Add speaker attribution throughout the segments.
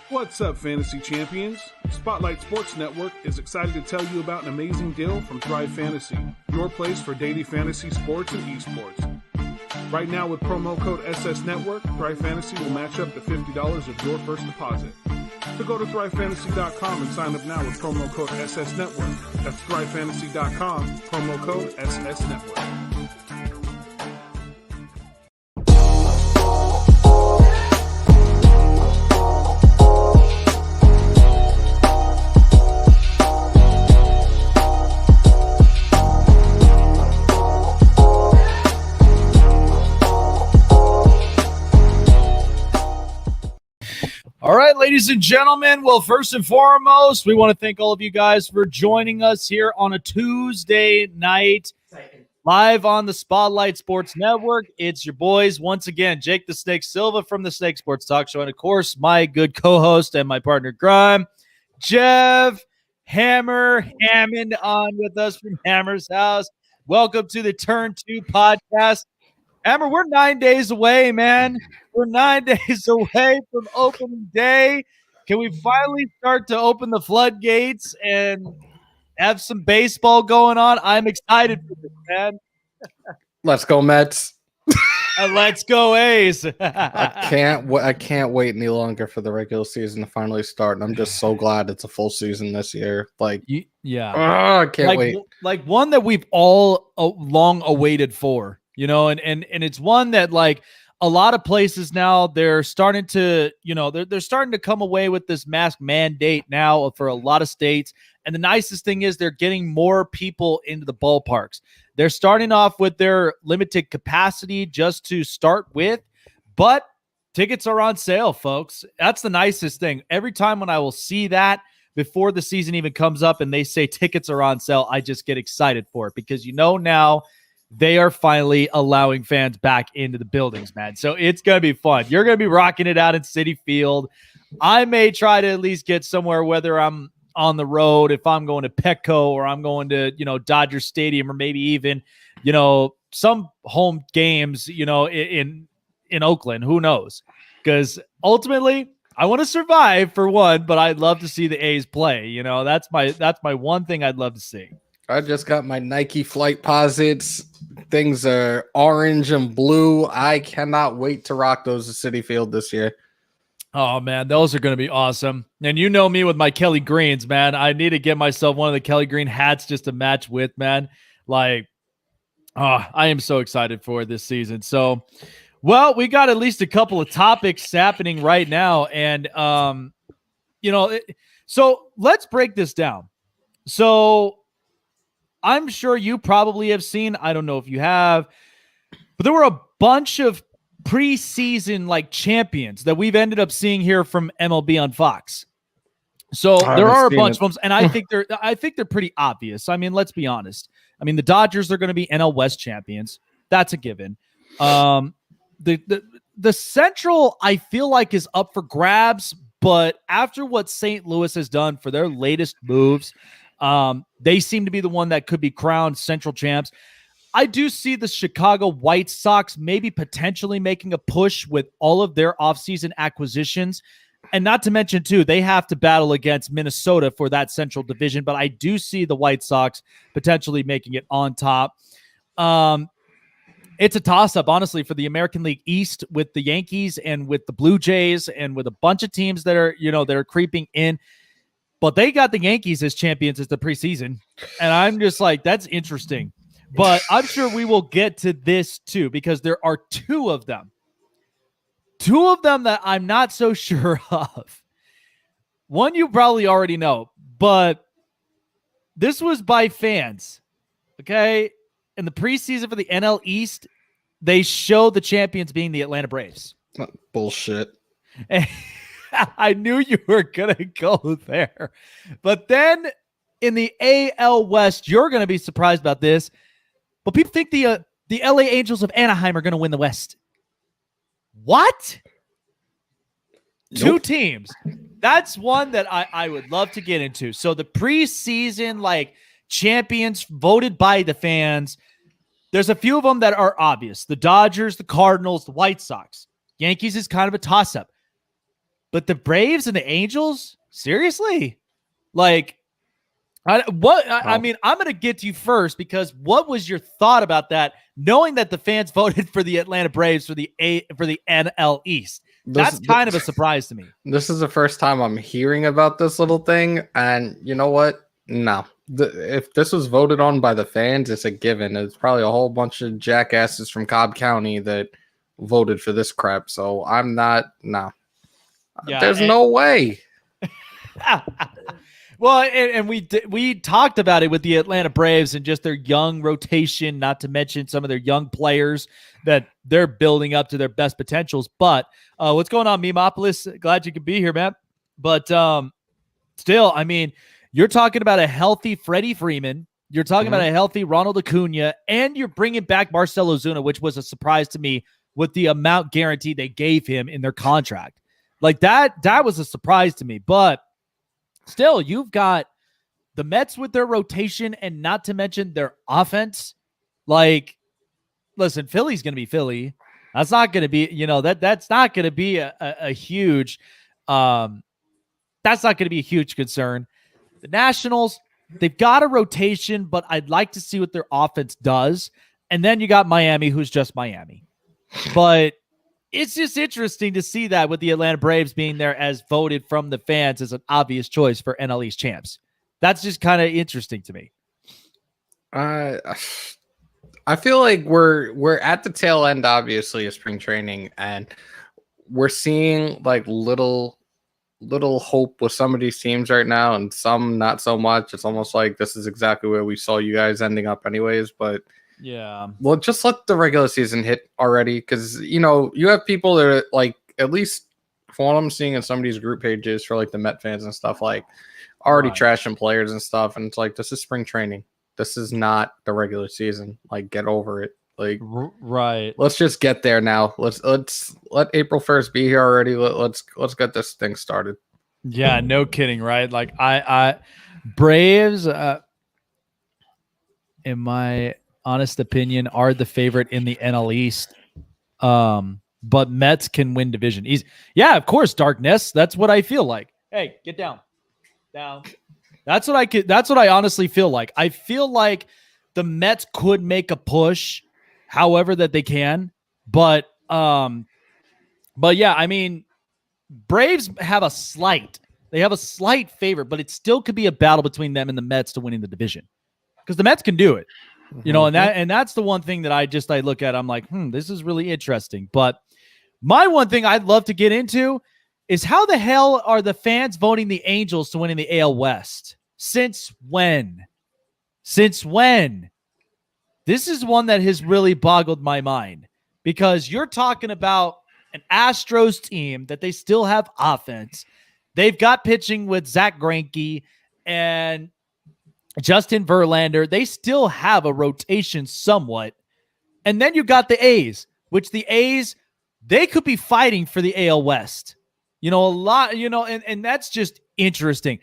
Speaker 1: What's up, Fantasy Champions? Spotlight Sports Network is excited to tell you about an amazing deal from Thrive Fantasy, your place for daily fantasy sports and esports. Right now, with promo code SS Network, Thrive Fantasy will match up to $50 of your first deposit. So go to thrivefantasy.com and sign up now with promo code SS Network. That's thrivefantasy.com, promo code SS Network.
Speaker 2: All right, ladies and gentlemen, well, first and foremost, we want to thank all of you guys for joining us here on a Tuesday night live on the Spotlight Sports Network. It's your boys, once again, Jake the Snake Silva from the Snake Sports Talk Show, and, of course, my good co-host and my partner, Grime, Jeff Hammond on with us from Hammer's house. Welcome to the Turn 2 podcast. Hammer, we're 9 days away, man. We're 9 days away from opening day. Can we finally start to open the floodgates and have some baseball going on? I'm excited for this, man.
Speaker 3: Let's go, Mets.
Speaker 2: Let's go, A's.
Speaker 3: I can't wait any longer for the regular season to finally start, and I'm just so glad it's a full season this year. I can't wait.
Speaker 2: Like one that we've all long awaited for, you know, and it's one that, like, a lot of places now, they're starting to, you know, they're starting to come away with this mask mandate now for a lot of states. And the nicest thing is they're getting more people into the ballparks. They're starting off with their limited capacity just to start with, but tickets are on sale, folks. That's the nicest thing. Every time when I will see that before the season even comes up and they say tickets are on sale, I just get excited for it because, you know, now they are finally allowing fans back into the buildings, man. So it's going to be fun. You're going to be rocking it out in Citi Field. I may try to at least get somewhere, whether I'm on the road, if I'm going to Petco or I'm going to, you know, Dodger Stadium or maybe even, you know, some home games, you know, in Oakland. Who knows? Because ultimately, I want to survive for one, but I'd love to see the A's play. You know, that's my one thing I'd love to see.
Speaker 3: I just got my Nike flight posits. Things are orange and blue. I cannot wait to rock those at Citi Field this year.
Speaker 2: Oh, man, those are going to be awesome. And you know me with my Kelly Greens, man. I need to get myself one of the Kelly Green hats just to match with, man. Like, I am so excited for this season. So, well, we got at least a couple of topics happening right now. And, you know, so let's break this down. So, I'm sure you probably have seen, I don't know if you have, but there were a bunch of preseason like champions that we've ended up seeing here from MLB on Fox. So there are a bunch of them, and I think they're pretty obvious. I mean, let's be honest. I mean, the Dodgers are going to be NL West champions. That's a given. The Central, I feel like, is up for grabs, but after what St. Louis has done for their latest moves, they seem to be the one that could be crowned Central champs. I do see the Chicago White Sox maybe potentially making a push with all of their offseason acquisitions. And not to mention, too, they have to battle against Minnesota for that Central division. But I do see the White Sox potentially making it on top. It's a toss-up, honestly, for the American League East with the Yankees and with the Blue Jays and with a bunch of teams that are, you know, that are creeping in. But they got the Yankees as champions as the preseason. And I'm just like, that's interesting. But I'm sure we will get to this too, because there are two of them. Two of them that I'm not so sure of. One you probably already know, but this was by fans. Okay? In the preseason for the NL East, they showed the champions being the Atlanta Braves.
Speaker 3: Bullshit.
Speaker 2: And I knew you were going to go there. But then in the AL West, you're going to be surprised about this, but people think the LA Angels of Anaheim are going to win the West. What? Nope. Two teams. That's one that I would love to get into. So the preseason, like, champions voted by the fans, there's a few of them that are obvious. The Dodgers, the Cardinals, the White Sox. Yankees is kind of a toss-up. But the Braves and the Angels, seriously? Like, I mean, I'm going to get to you first because what was your thought about that, knowing that the fans voted for the Atlanta Braves for the NL East? That's kind of a surprise to me.
Speaker 3: This is the first time I'm hearing about this little thing, and you know what? No. If this was voted on by the fans, it's a given. It's probably a whole bunch of jackasses from Cobb County that voted for this crap. So I'm not. No. Yeah, there's no way.
Speaker 2: Well, and we talked about it with the Atlanta Braves and just their young rotation, not to mention some of their young players that they're building up to their best potentials. But what's going on, Memopolis? Glad you could be here, man. But still, I mean, you're talking about a healthy Freddie Freeman. You're talking about a healthy Ronald Acuna, and you're bringing back Marcell Ozuna, which was a surprise to me with the amount guarantee they gave him in their contract. Like that was a surprise to me. But still, you've got the Mets with their rotation and not to mention their offense. Like, listen, Philly's going to be Philly. That's not going to be, that's not going to be a huge, that's not going to be a huge concern. The Nationals, they've got a rotation, but I'd like to see what their offense does. And then you got Miami, who's just Miami. But it's just interesting to see that with the Atlanta Braves being there as voted from the fans as an obvious choice for NL East champs. That's just kind of interesting to me.
Speaker 3: I feel like we're at the tail end, obviously, of spring training, and we're seeing like little hope with some of these teams right now, and some not so much. It's almost like this is exactly where we saw you guys ending up, anyways. But
Speaker 2: yeah,
Speaker 3: well, just let the regular season hit already, because you have people that are like, at least from what I'm seeing in some of these group pages for like the Met fans and stuff, like already trashing players and stuff, and it's like, this is spring training. This is not the regular season. Like, get over it. Like,
Speaker 2: right.
Speaker 3: Let's just get there now. Let's let April 1st be here already. Let's get this thing started.
Speaker 2: Yeah, no kidding, right? Like I Braves, in my honest opinion, are the favorite in the NL East. But Mets can win division easy. Yeah, of course, Darkness. That's what I feel like. Hey, get down. Down. That's what I honestly feel like. I feel like the Mets could make a push however that they can. But yeah, I mean, Braves have a slight favor, but it still could be a battle between them and the Mets to winning the division. Because the Mets can do it. And that's the one thing that I look at. I'm like, this is really interesting. But my one thing I'd love to get into is how the hell are the fans voting the Angels to win in the AL West? Since when? Since when? This is one that has really boggled my mind, because you're talking about an Astros team that they still have offense. They've got pitching with Zach Greinke and Justin Verlander. They still have a rotation somewhat. And then you got the A's, which the A's, they could be fighting for the AL West. A lot, and that's just interesting.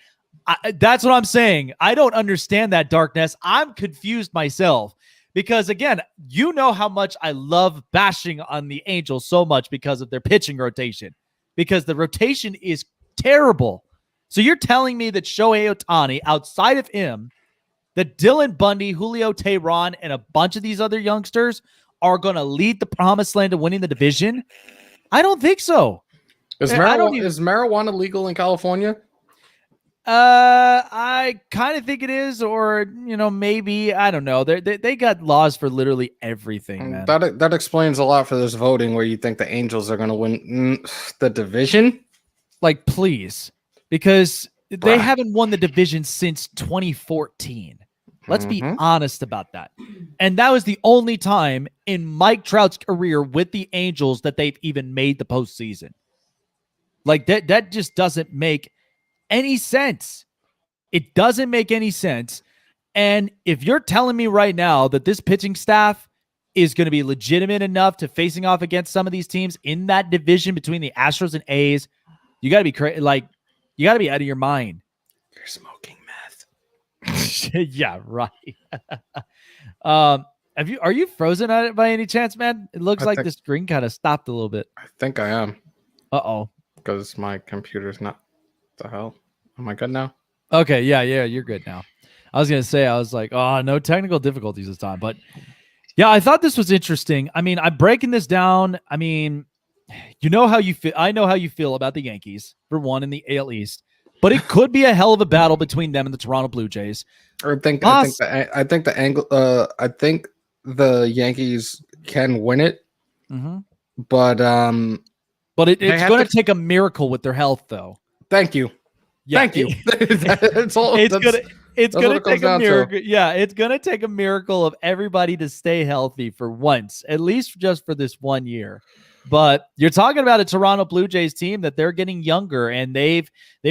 Speaker 2: That's what I'm saying. I don't understand that, Darkness. I'm confused myself because, again, you know how much I love bashing on the Angels so much because of their pitching rotation, because the rotation is terrible. So you're telling me that Shohei Ohtani, outside of him, that Dylan Bundy, Julio Teheran, and a bunch of these other youngsters are going to lead the promised land to winning the division? I don't think so.
Speaker 3: Is marijuana legal in California?
Speaker 2: I kind of think it is, or maybe, I don't know. They got laws for literally everything, man.
Speaker 3: That explains a lot for this voting, where you think the Angels are going to win the division.
Speaker 2: Like, please, because they haven't won the division since 2014. Let's be honest about that. And that was the only time in Mike Trout's career with the Angels that they've even made the postseason. Like, that just doesn't make any sense. It doesn't make any sense. And if you're telling me right now that this pitching staff is going to be legitimate enough to facing off against some of these teams in that division between the Astros and A's, you got to be crazy. Like, you got to be out of your mind.
Speaker 3: You're smoking meth.
Speaker 2: Yeah, right. Are you frozen by any chance, man? It looks like the screen kind of stopped a little bit.
Speaker 3: I think I am.
Speaker 2: Uh-oh.
Speaker 3: because my computer's not. The hell? Am I good now?
Speaker 2: Okay, yeah, you're good now. I was gonna say, I was like, oh, no technical difficulties this time, but yeah, I thought this was interesting. I mean, I'm breaking this down. I mean, you know how you feel. I know how you feel about the Yankees for one in the AL East, but it could be a hell of a battle between them and the Toronto Blue Jays.
Speaker 3: I think the Yankees can win it, but
Speaker 2: it's going to take a miracle with their health, though.
Speaker 3: Thank you.
Speaker 2: Yeah,
Speaker 3: thank you.
Speaker 2: It's gonna take a miracle. Yeah, it's gonna take a miracle of everybody to stay healthy for once, at least just for this 1 year. But you're talking about a Toronto Blue Jays team that they're getting younger, and they've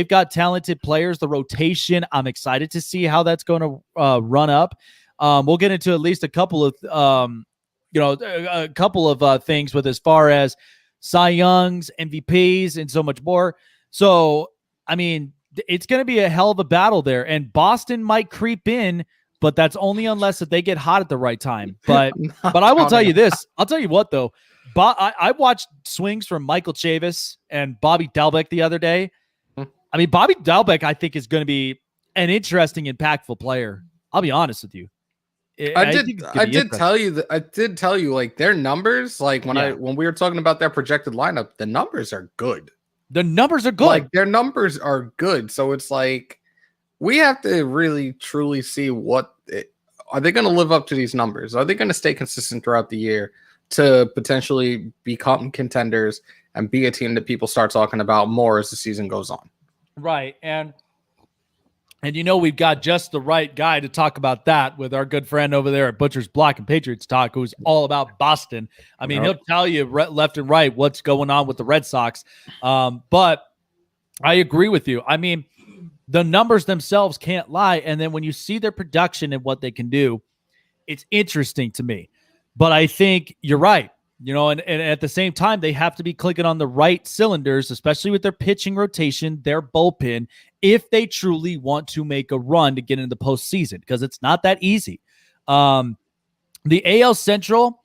Speaker 2: got talented players. The rotation, I'm excited to see how that's going to run up. We'll get into at least a couple of things with as far as Cy Youngs, MVPs, and so much more. So, I mean, it's going to be a hell of a battle there, and Boston might creep in, but that's only unless if they get hot at the right time. But I will tell you this. I'll tell you what, though. I watched swings from Michael Chavis and Bobby Dalbec the other day. I mean, Bobby Dalbec, I think, is going to be an interesting, impactful player. I'll be honest with you.
Speaker 3: I did tell you like their numbers, like when we were talking about their projected lineup, the numbers are good.
Speaker 2: The numbers are good.
Speaker 3: Like their numbers are good. So it's like we have to really truly see are they going to live up to these numbers? Are they going to stay consistent throughout the year to potentially become contenders and be a team that people start talking about more as the season goes on?
Speaker 2: Right. And we've got just the right guy to talk about that with our good friend over there at Butcher's Block and Patriots Talk, who's all about Boston. I mean, he'll tell you left and right what's going on with the Red Sox. But I agree with you. I mean, the numbers themselves can't lie. And then when you see their production and what they can do, it's interesting to me. But I think you're right. And at the same time, they have to be clicking on the right cylinders, especially with their pitching rotation, their bullpen, if they truly want to make a run to get into the postseason, because it's not that easy. The AL Central,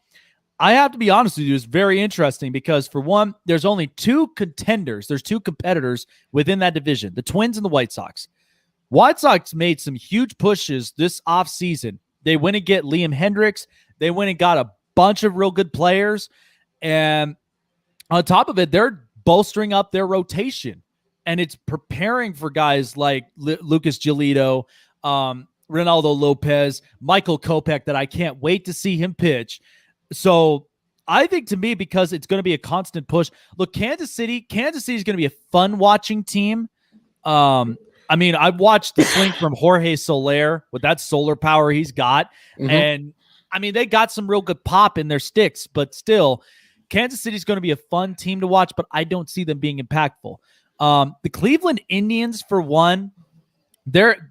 Speaker 2: I have to be honest with you, is very interesting because, for one, there's only two contenders. There's two competitors within that division, the Twins and the White Sox. White Sox made some huge pushes this offseason. They went and get Liam Hendricks. They went and got a bunch of real good players, and on top of it, they're bolstering up their rotation, and it's preparing for guys like Lucas Giolito, Ronaldo Lopez, Michael Kopech, that I can't wait to see him pitch. So I think, to me, because it's going to be a constant push. Look, Kansas City is going to be a fun watching team. I mean, I've watched the swing from Jorge Soler with that solar power he's got, and I mean, they got some real good pop in their sticks, but still, Kansas City is going to be a fun team to watch, but I don't see them being impactful. The Cleveland Indians, for one, they're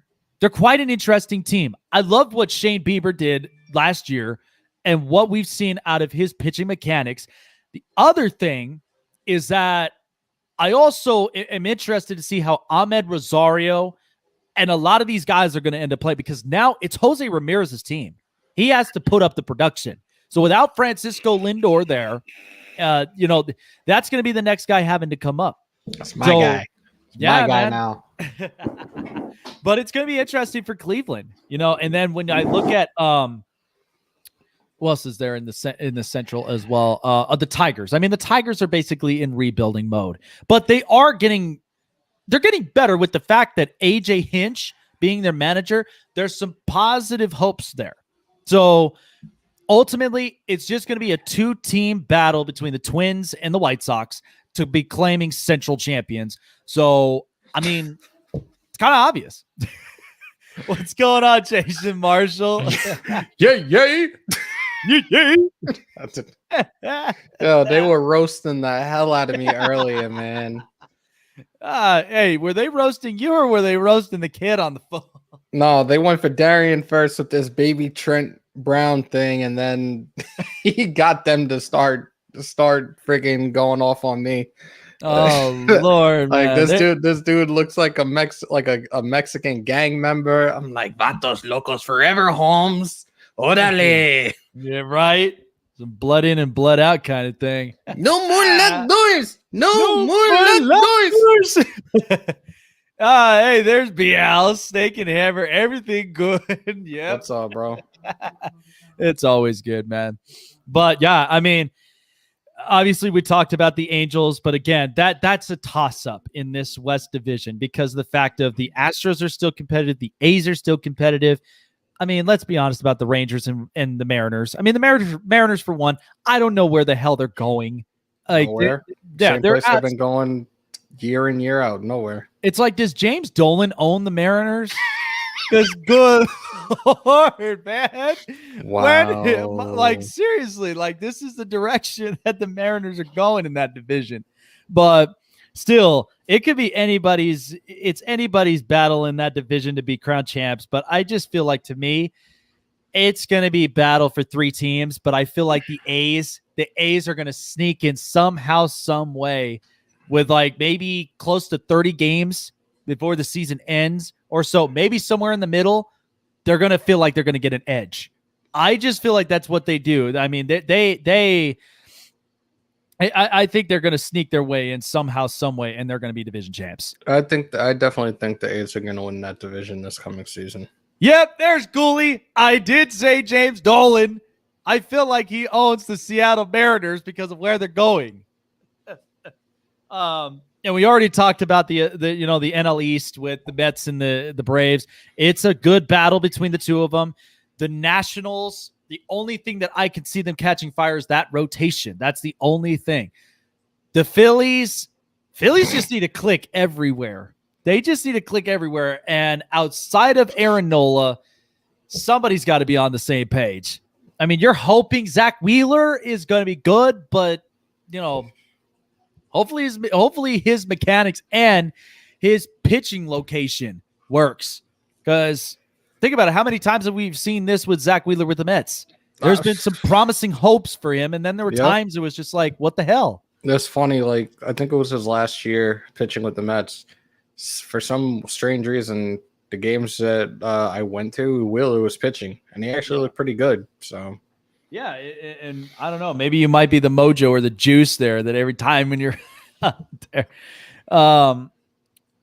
Speaker 2: quite an interesting team. I loved what Shane Bieber did last year and what we've seen out of his pitching mechanics. The other thing is that I also am interested to see how Ahmed Rosario and a lot of these guys are going to end up playing, because now it's Jose Ramirez's team. He has to put up the production. So without Francisco Lindor there, that's going to be the next guy having to come up.
Speaker 3: That's my guy.
Speaker 2: Yeah,
Speaker 3: my guy
Speaker 2: man.
Speaker 3: now.
Speaker 2: But it's going to be interesting for Cleveland, And then when I look at who else is there in the Central as well? The Tigers. I mean, the Tigers are basically in rebuilding mode, but they're getting better with the fact that AJ Hinch being their manager. There's some positive hopes there. So ultimately, it's just going to be a two-team battle between the Twins and the White Sox to be claiming Central champions. So, I mean, it's kind of obvious. What's going on, Jason Marshall?
Speaker 3: Yay!
Speaker 2: That's it.
Speaker 3: Yo, they were roasting the hell out of me earlier, man.
Speaker 2: Hey, were they roasting you or were they roasting the kid on the phone?
Speaker 3: No, they went for Darian first with this baby Trent Brown thing, and then he got them to start freaking going off on me.
Speaker 2: Oh Lord,
Speaker 3: like
Speaker 2: man.
Speaker 3: this dude looks like a Mexican gang member. I'm like, Vatos locos forever, Holmes. Orale.
Speaker 2: Yeah, right. Some blood in and blood out kind of thing.
Speaker 3: No more leg doors. No more leg doors.
Speaker 2: Hey, there's Bial, Snake and Hammer. Everything good. Yeah.
Speaker 3: What's up, bro?
Speaker 2: It's always good, man. But yeah, I mean, obviously we talked about the Angels, but again, that's a toss-up in this West Division because of the fact of the Astros are still competitive, the A's are still competitive. I mean, let's be honest about the Rangers and the Mariners. I mean, the Mariners for one, I don't know where the hell they're going. Like,
Speaker 3: Nowhere. Same place they've been going year in, year out. Nowhere.
Speaker 2: It's like, does James Dolan own the Mariners? Because good Lord, man.
Speaker 3: Wow.
Speaker 2: Like, seriously, like, this is the direction that the Mariners are going in that division. But still, it could be anybody's battle in that division to be crowned champs. But I just feel like, to me, it's going to be battle for 3 teams. But I feel like the A's are going to sneak in somehow, some way with like maybe close to 30 games before the season ends or so, maybe somewhere in the middle. They're going to feel like they're going to get an edge. I just feel like that's what they do. I mean, I think they're going to sneak their way in somehow, some way, and they're going to be division champs.
Speaker 3: I definitely think the A's are going to win that division this coming season.
Speaker 2: Yep, there's Gooley. I did say James Dolan. I feel like he owns the Seattle Mariners because of where they're going. And we already talked about the NL East with the Mets and the Braves. It's a good battle between the two of them. The Nationals, the only thing that I can see them catching fire is that rotation. That's the only thing. The Phillies just need to click everywhere. They just need to click everywhere. And outside of Aaron Nola, somebody's got to be on the same page. I mean, you're hoping Zach Wheeler is going to be good, but, hopefully his mechanics and his pitching location works. Because think about it. How many times have we seen this with Zach Wheeler with the Mets? There's been some promising hopes for him, and then there were times it was just like, what the hell?
Speaker 3: That's funny. Like, I think it was his last year pitching with the Mets. For some strange reason, the games that I went to, Wheeler was pitching, and he actually looked pretty good. So,
Speaker 2: yeah, and I don't know. Maybe you might be the mojo or the juice there that every time when you're out there. Oh,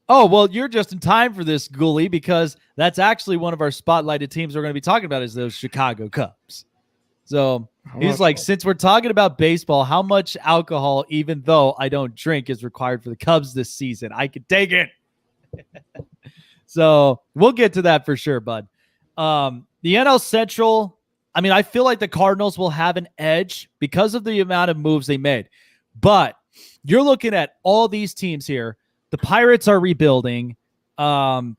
Speaker 2: well, you're just in time for this, Gooley, because that's actually one of our spotlighted teams we're going to be talking about is those Chicago Cubs. So he's like, since we're talking about baseball, how much alcohol, even though I don't drink, is required for the Cubs this season? I can take it. So we'll get to that for sure, bud. The NL Central, I mean, I feel like the Cardinals will have an edge because of the amount of moves they made. But you're looking at all these teams here. The Pirates are rebuilding. The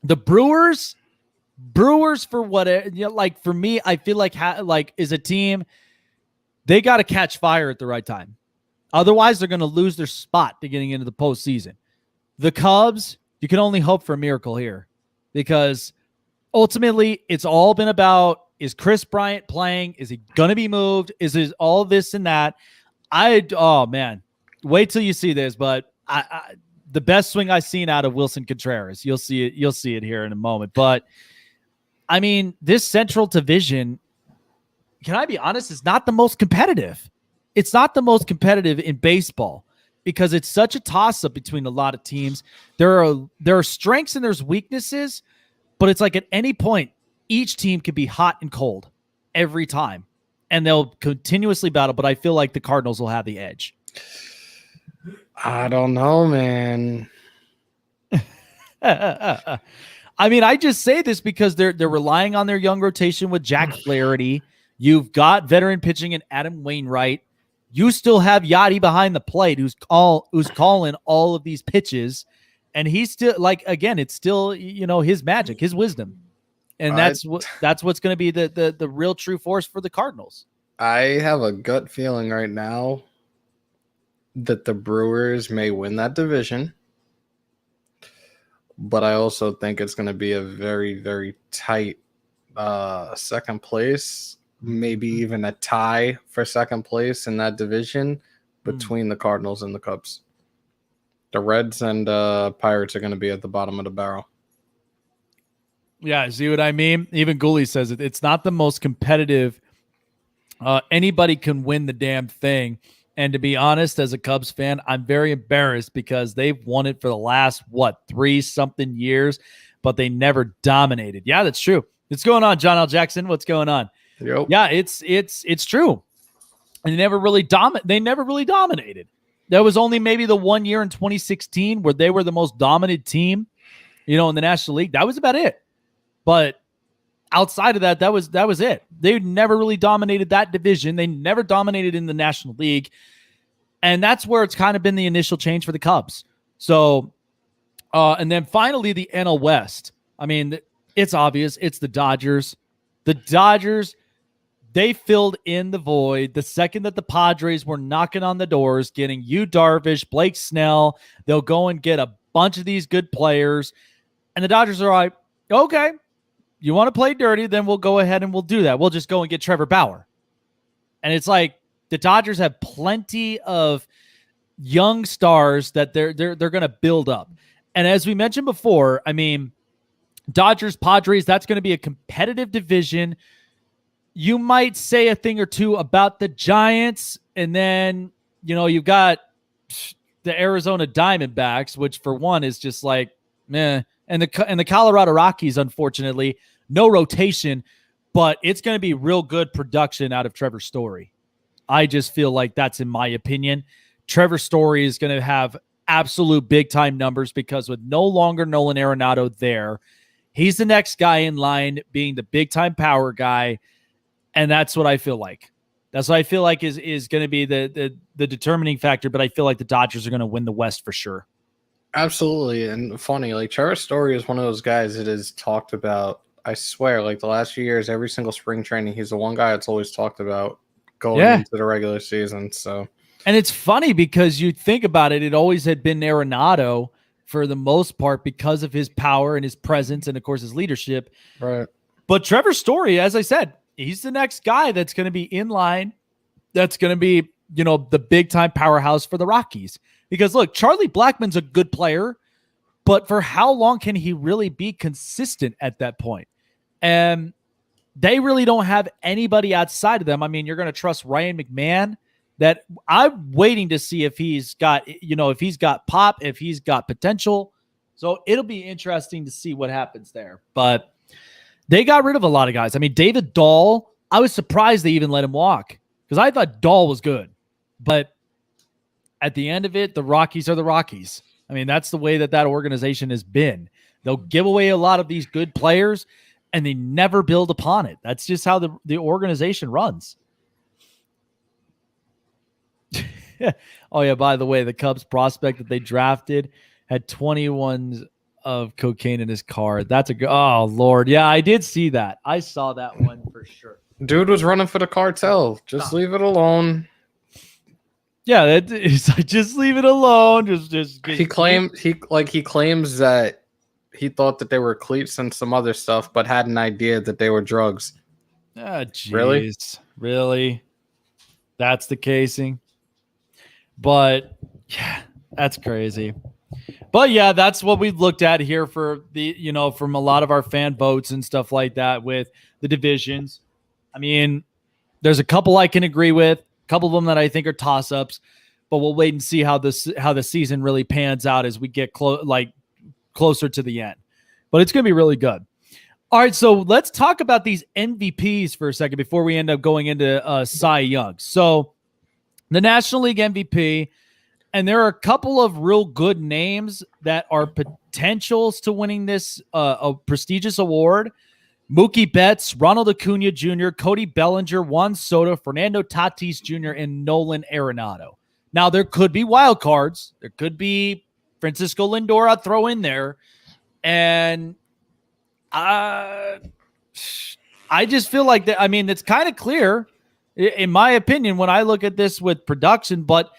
Speaker 2: Brewers for what, like for me, I feel like is a team, they got to catch fire at the right time. Otherwise, they're going to lose their spot to getting into the postseason. The Cubs, you can only hope for a miracle here because ultimately it's all been about, is Chris Bryant playing? Is he going to be moved? Is it all this and that? Oh man, wait till you see this, but the best swing I've seen out of Wilson Contreras. You'll see it here in a moment. But I mean, this Central Division, can I be honest, is not the most competitive. It's not the most competitive in baseball because it's such a toss-up between a lot of teams. There are strengths and there's weaknesses, but it's like at any point, each team can be hot and cold every time, and they'll continuously battle. But I feel like the Cardinals will have the edge.
Speaker 3: I don't know, man.
Speaker 2: I mean, I just say this because they're relying on their young rotation with Jack Flaherty. You've got veteran pitching in Adam Wainwright. You still have Yachty behind the plate, who's calling all of these pitches, and he's still like, again, it's still his magic, his wisdom, and that's what's going to be the real true force for the Cardinals.
Speaker 3: I have a gut feeling right now that the Brewers may win that division, but I also think it's going to be a very, very tight second place, maybe even a tie for second place in that division between the Cardinals and the Cubs. The Reds and Pirates are going to be at the bottom of the barrel. Yeah,
Speaker 2: see what I mean? Even Gooley says it's not the most competitive Anybody can win the damn thing. And to be honest, as a Cubs fan, I'm very embarrassed because they've won it for the last, 3-something years, but they never dominated. Yeah, that's true. What's going on, John L. Jackson? What's going on?
Speaker 3: Yep.
Speaker 2: Yeah, it's true. And they never really dominated. There was only maybe the 1 year in 2016 where they were the most dominant team, in the National League. That was about it. But outside of that, that was it. They never really dominated that division. They never dominated in the National League. And that's where it's kind of been the initial change for the Cubs. So, and then finally the NL West. I mean, it's obvious. It's the Dodgers. The Dodgers, they filled in the void the second that the Padres were knocking on the doors, getting Yu Darvish, Blake Snell. They'll go and get a bunch of these good players. And the Dodgers are like, okay, you want to play dirty, then we'll go ahead and we'll do that. We'll just go and get Trevor Bauer. And it's like the Dodgers have plenty of young stars that they're going to build up. And as we mentioned before, I mean, Dodgers, Padres, that's going to be a competitive division. You might say a thing or two about the Giants, and then, you've got the Arizona Diamondbacks, which for one is just like, meh. And the Colorado Rockies, unfortunately, no rotation, but it's going to be real good production out of Trevor Story. I just feel like that's, in my opinion, Trevor Story is going to have absolute big-time numbers because with no longer Nolan Arenado there, he's the next guy in line being the big-time power guy, and that's what I feel like. That's what I feel like is going to be the determining factor, but I feel like the Dodgers are going to win the West for sure.
Speaker 3: Absolutely. And funny, like Trevor Story is one of those guys that is talked about, I swear, like the last few years, every single spring training, he's the one guy that's always talked about going into the regular season. So,
Speaker 2: and it's funny because you think about it, it always had been Arenado for the most part because of his power and his presence and, of course, his leadership.
Speaker 3: Right.
Speaker 2: But Trevor Story, as I said, he's the next guy that's going to be in line. That's going to be, the big-time powerhouse for the Rockies. Because, look, Charlie Blackmon's a good player, but for how long can he really be consistent at that point? And they really don't have anybody outside of them. I mean, you're going to trust Ryan McMahon. That I'm waiting to see if he's got, if he's got pop, if he's got potential. So it'll be interesting to see what happens there. But they got rid of a lot of guys. I mean, David Dahl, I was surprised they even let him walk because I thought Dahl was good. But at the end of it, the Rockies are the Rockies. I mean, that's the way that organization has been. They'll give away a lot of these good players, and they never build upon it. That's just how the organization runs. Oh, yeah, by the way, the Cubs prospect that they drafted had 21 of cocaine in his car. That's oh, Lord. Yeah, I did see that. I saw that one for sure.
Speaker 3: Dude was running for the cartel. Just leave it alone.
Speaker 2: Yeah, just leave it alone. Just
Speaker 3: he claims that he thought that they were cleats and some other stuff, but had an idea that they were drugs.
Speaker 2: Ah, jeez. Really? That's the casing. But yeah, that's crazy. But yeah, that's what we looked at here for the, from a lot of our fan votes and stuff like that with the divisions. I mean, there's a couple I can agree with. Couple of them that I think are toss-ups, but we'll wait and see how the season really pans out as we get closer to the end. But it's going to be really good. All right, so let's talk about these MVPs for a second before we end up going into Cy Young. So the National League MVP, and there are a couple of real good names that are potentials to winning this a prestigious award. Mookie Betts, Ronald Acuna Jr., Cody Bellinger, Juan Soto, Fernando Tatis Jr., and Nolan Arenado. Now, there could be wild cards. There could be Francisco Lindor I'd throw in there. And I just feel like that. I mean, it's kind of clear, in my opinion, when I look at this with production. But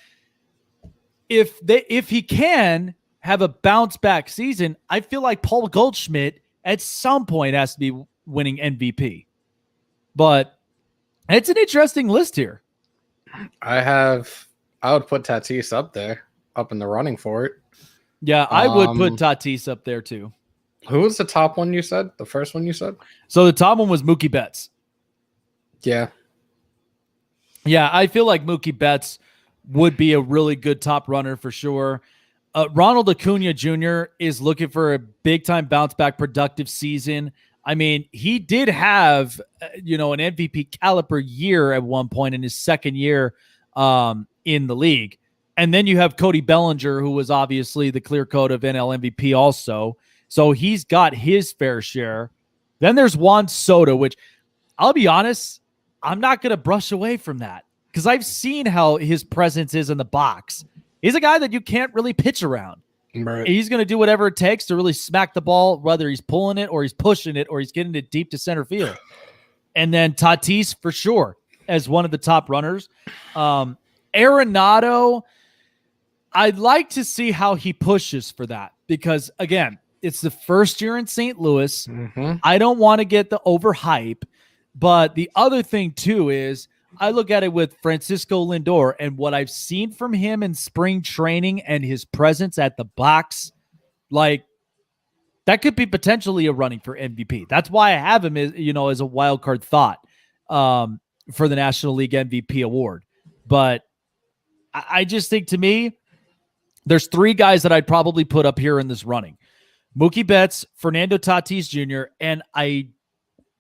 Speaker 2: if he can have a bounce back season, I feel like Paul Goldschmidt at some point has to be winning MVP. But it's an interesting list here.
Speaker 3: I would put Tatis up there, up in the running for it.
Speaker 2: Yeah, I would put Tatis up there too.
Speaker 3: Who was the top one you said? The first one you said?
Speaker 2: So the top one was Mookie Betts.
Speaker 3: Yeah.
Speaker 2: Yeah, I feel like Mookie Betts would be a really good top runner for sure. Ronald Acuna Jr. is looking for a big time bounce back productive season. I mean, he did have, an MVP caliber year at one point in his second year in the league. And then you have Cody Bellinger, who was obviously the clear cut of NL MVP also. So he's got his fair share. Then there's Juan Soto, which I'll be honest, I'm not going to brush away from that because I've seen how his presence is in the box. He's a guy that you can't really pitch around.
Speaker 3: Right.
Speaker 2: He's going to do whatever it takes to really smack the ball, whether he's pulling it or he's pushing it or he's getting it deep to center field. And then Tatis, for sure, as one of the top runners. Arenado, I'd like to see how he pushes for that because, again, it's the first year in St. Louis.
Speaker 3: Mm-hmm.
Speaker 2: I don't want to get the overhype. But the other thing, too, is I look at it with Francisco Lindor and what I've seen from him in spring training and his presence at the box, like that could be potentially a running for MVP. That's why I have him as a wild card thought for the National League MVP award. But I just think, to me, there's three guys that I'd probably put up here in this running. Mookie Betts, Fernando Tatis Jr., and I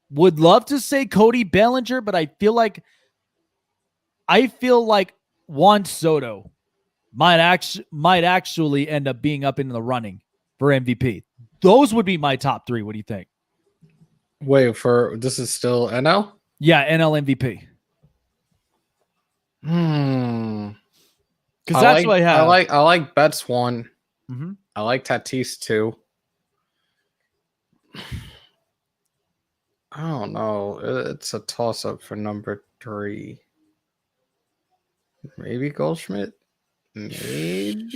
Speaker 2: would love to say Cody Bellinger, but I feel like Juan Soto might actually end up being up in the running for MVP. Those would be my top three. What do you think?
Speaker 3: Wait, this is still NL?
Speaker 2: Yeah, NL MVP. Because that's what I have.
Speaker 3: I like Betts 1.
Speaker 2: Mm-hmm.
Speaker 3: I like Tatis 2. I don't know. It's a toss-up for number 3. Maybe Goldschmidt?
Speaker 2: Maybe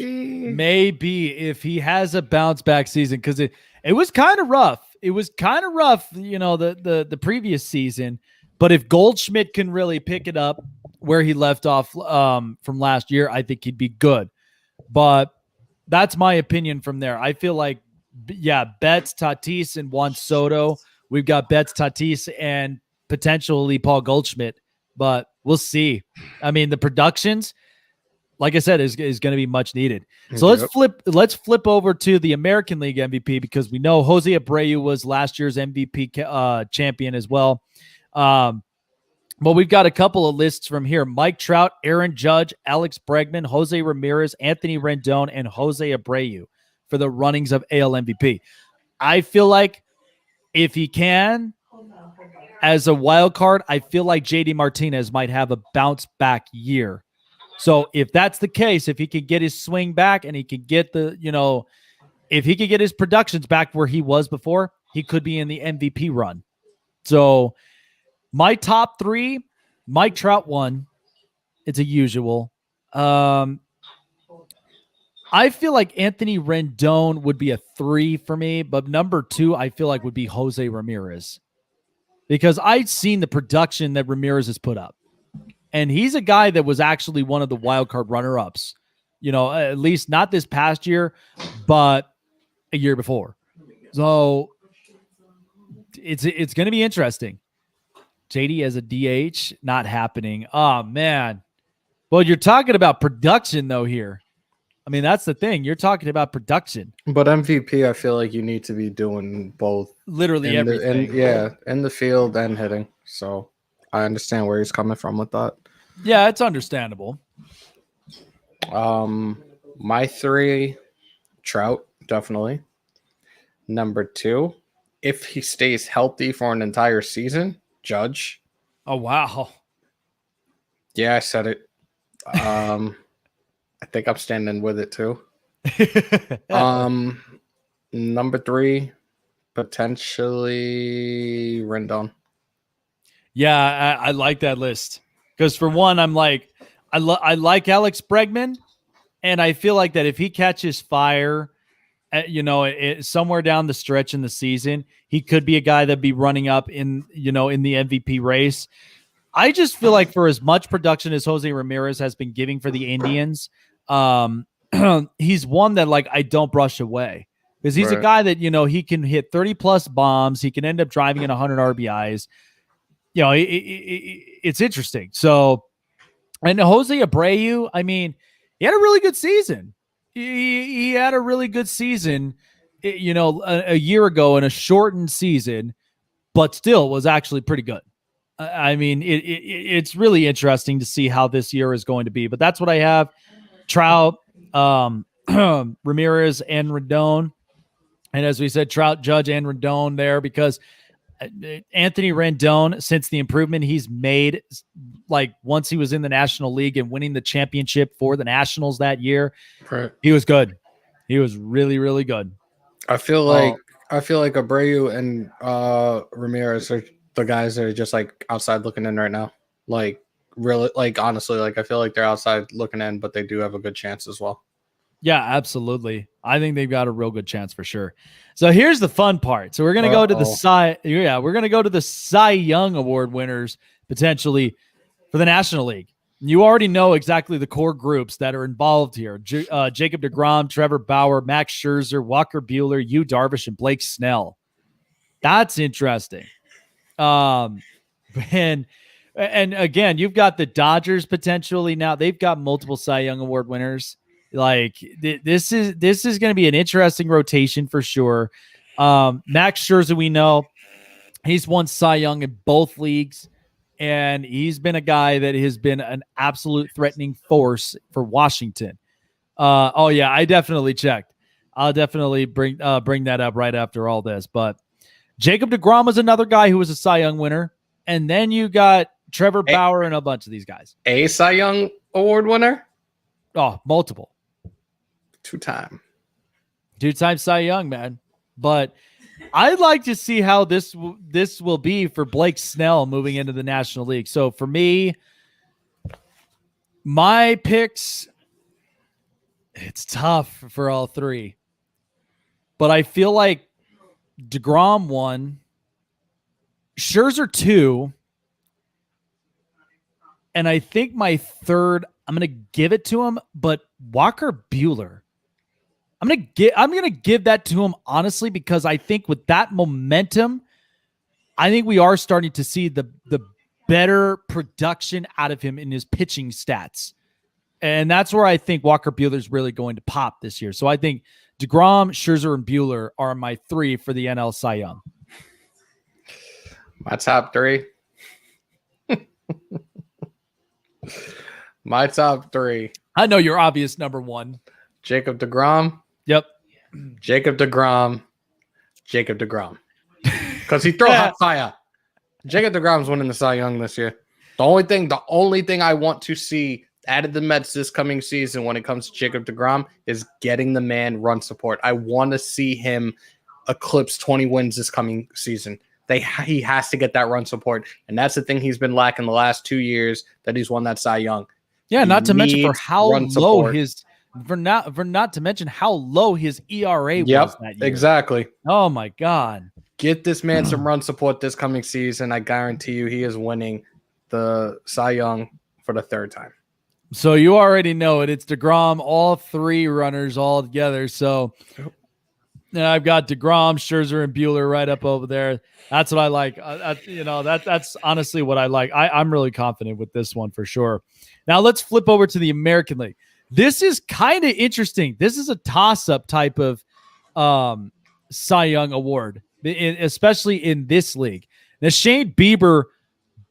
Speaker 2: if he has a bounce back season, because it was kind of rough. It was kind of rough, the previous season. But if Goldschmidt can really pick it up where he left off from last year, I think he'd be good. But that's my opinion from there. I feel like, Betts, Tatis, and Juan Soto. We've got Betts, Tatis, and potentially Paul Goldschmidt, but we'll see. I mean, the productions, like I said, is going to be much needed. So let's flip over to the American League MVP because we know Jose Abreu was last year's MVP champion as well. But we've got a couple of lists from here: Mike Trout, Aaron Judge, Alex Bregman, Jose Ramirez, Anthony Rendon, and Jose Abreu for the runnings of AL MVP. I feel like if he can, as a wild card, I feel like JD Martinez might have a bounce back year. So if that's the case, if he could get his swing back and he could get if he could get his productions back where he was before, he could be in the MVP run. So my top 3, Mike Trout 1. It's a usual. I feel like Anthony Rendon would be a 3 for me, but number 2, I feel like would be Jose Ramirez because I've seen the production that Ramirez has put up. And he's a guy that was actually one of the wild card runner-ups, at least not this past year, but a year before. So it's going to be interesting. JD as a DH, not happening. Oh, man. Well, you're talking about production, though, here. I mean, that's the thing. You're talking about production.
Speaker 3: But MVP, I feel like you need to be doing both.
Speaker 2: Literally everything.
Speaker 3: In the field and hitting. So I understand where he's coming from with that.
Speaker 2: Yeah, it's understandable.
Speaker 3: My 3, Trout, definitely. Number 2, if he stays healthy for an entire season, Judge.
Speaker 2: Oh, wow.
Speaker 3: Yeah, I said it. I think I'm standing with it too. Number 3, potentially Rendon.
Speaker 2: Yeah, I like that list because for one, I'm like, I like Alex Bregman, and I feel like that if he catches fire, somewhere down the stretch in the season, he could be a guy that'd be running up in the MVP race. I just feel like for as much production as Jose Ramirez has been giving for the Indians, he's one that like I don't brush away because he's a guy that he can hit 30 plus bombs. He can end up driving in 100 RBIs. It's interesting. So And Jose Abreu, I mean, he had a really good season. He had a really good season, a year ago in a shortened season, but still was actually pretty good. I mean, it's really interesting to see how this year is going to be. But that's what I have. Trout, Ramirez, and Rendon. And as we said, Trout, Judge, and Rendon there because Anthony Rendon, since the improvement he's made, like once he was in the National League and winning the championship for the Nationals that year,
Speaker 3: Right.
Speaker 2: he was good. He was really, really good.
Speaker 3: I feel like Abreu and Ramirez are the guys that are just like outside looking in right now. Like really, like honestly, like I feel like they're outside looking in, but they do have a good chance as well.
Speaker 2: Yeah, absolutely. I think they've got a real good chance for sure. So here's the fun part. So we're gonna go to we're gonna go to the Cy Young Award winners potentially for the National League. You already know exactly the core groups that are involved here. Jacob deGrom, Trevor Bauer, Max Scherzer, Walker Buehler, Yu Darvish, and Blake Snell. That's interesting. And again, you've got the Dodgers potentially now. They've got multiple Cy Young Award winners. Like this is going to be an interesting rotation for sure. Max Scherzer, we know he's won Cy Young in both leagues, and he's been a guy that has been an absolute threatening force for Washington. I definitely checked. I'll definitely bring that up right after all this. But Jacob deGrom was another guy who was a Cy Young winner, and then you got Trevor Bauer and a bunch of these guys.
Speaker 3: A Cy Young Award winner?
Speaker 2: Oh, multiple.
Speaker 3: Two-time
Speaker 2: Cy Young, man. But I'd like to see how this will be for Blake Snell moving into the National League. So for me, my picks, it's tough for all three. But I feel like deGrom 1, Scherzer 2, and I think my third, I'm going to give it to him, but Walker Buehler. I'm gonna give that to him honestly because I think with that momentum, I think we are starting to see the better production out of him in his pitching stats, and that's where I think Walker Buehler is really going to pop this year. So I think deGrom, Scherzer, and Buehler are my 3 for the NL Cy Young.
Speaker 3: My top 3. My top 3.
Speaker 2: I know your obvious number 1.
Speaker 3: Jacob deGrom.
Speaker 2: Yep.
Speaker 3: Jacob deGrom. Because he throw hot fire. Jacob deGrom's winning the Cy Young this year. The only thing I want to see added the Mets this coming season when it comes to Jacob deGrom is getting the man run support. I want to see him eclipse 20 wins this coming season. He has to get that run support. And that's the thing he's been lacking the last 2 years that he's won that Cy Young.
Speaker 2: Yeah, not to mention for how low his not to mention how low his ERA was that year.
Speaker 3: Exactly.
Speaker 2: Oh my God.
Speaker 3: Get this man some run support this coming season. I guarantee you he is winning the Cy Young for the 3rd time.
Speaker 2: So you already know it. It's deGrom, all 3 runners all together. So I've got deGrom, Scherzer, and Buehler right up over there. That's what I like. That's honestly what I like. I'm really confident with this one for sure. Now let's flip over to the American League. This is kind of interesting. This is a toss-up type of Cy Young award, especially in this league. Now, Shane Bieber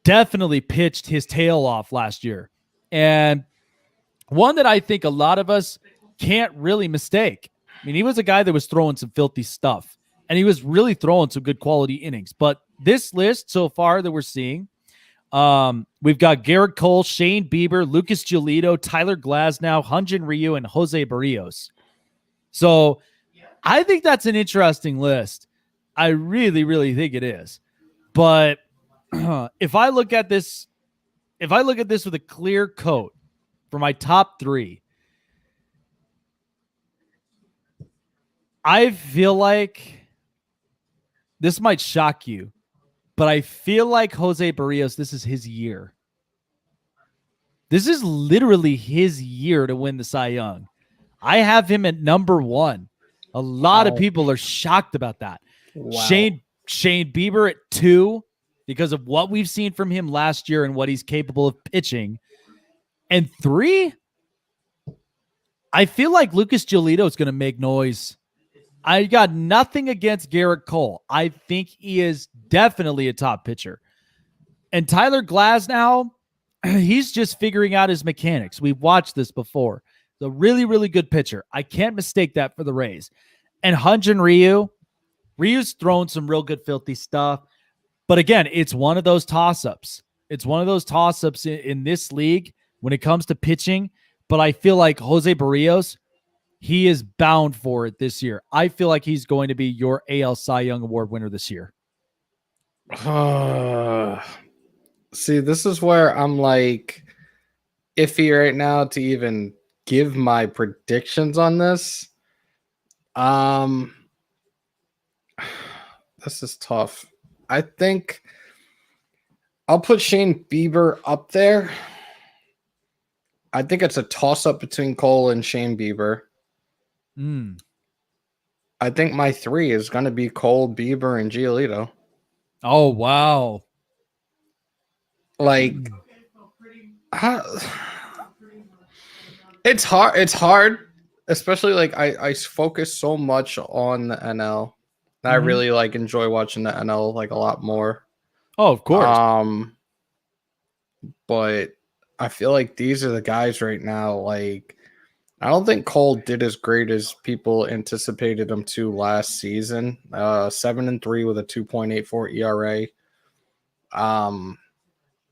Speaker 2: definitely pitched his tail off last year. And one that I think a lot of us can't really mistake. I mean, he was a guy that was throwing some filthy stuff, and he was really throwing some good quality innings. But this list so far that we're seeing, we've got Garrett Cole, Shane Bieber, Lucas Giolito, Tyler Glasnow, Hyun-Jin Ryu, and Jose Barrios. So I think that's an interesting list. I really, really think it is. But if I look at this with a clear coat for my top 3, I feel like this might shock you, but I feel like Jose Barrios, this is his year. This is literally his year to win the Cy Young. I have him at number 1. A lot of people are shocked about that. Wow. Shane Bieber at 2 because of what we've seen from him last year and what he's capable of pitching. And 3, I feel like Lucas Giolito is going to make noise. I got nothing against Garrett Cole. I think he is definitely a top pitcher. And Tyler Glasnow, he's just figuring out his mechanics. We've watched this before. He's a really, really good pitcher. I can't mistake that for the Rays. And Hyun-Jin Ryu's thrown some real good filthy stuff. But again, it's one of those toss-ups. It's one of those toss-ups in this league when it comes to pitching. But I feel like Jose Barrios, he is bound for it this year. I feel like he's going to be your AL Cy Young Award winner this year.
Speaker 3: See, this is where I'm like iffy right now to even give my predictions on this. This is tough. I think I'll put Shane Bieber up there. I think it's a toss-up between Cole and Shane Bieber. I think my 3 is going to be Cole, Bieber, and Giolito.
Speaker 2: Oh, wow.
Speaker 3: Like, it's hard, especially like I focus so much on the NL. I really like enjoy watching the NL like a lot more.
Speaker 2: Oh, of course.
Speaker 3: But I feel like these are the guys right now. Like, I don't think Cole did as great as people anticipated him to last season. 7-3 with a 2.84 ERA.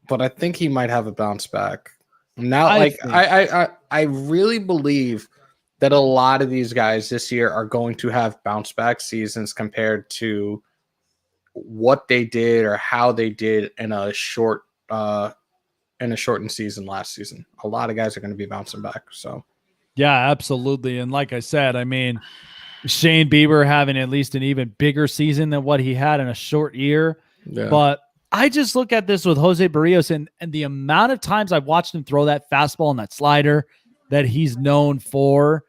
Speaker 3: But I think he might have a bounce back. Now, I really believe that a lot of these guys this year are going to have bounce back seasons compared to what they did or how they did in a shortened season last season. A lot of guys are going to be bouncing back. So,
Speaker 2: yeah, absolutely. And like I said, I mean, Shane Bieber having at least an even bigger season than what he had in a short year.
Speaker 3: Yeah.
Speaker 2: But I just look at this with Jose Barrios and the amount of times I've watched him throw that fastball and that slider that he's known for.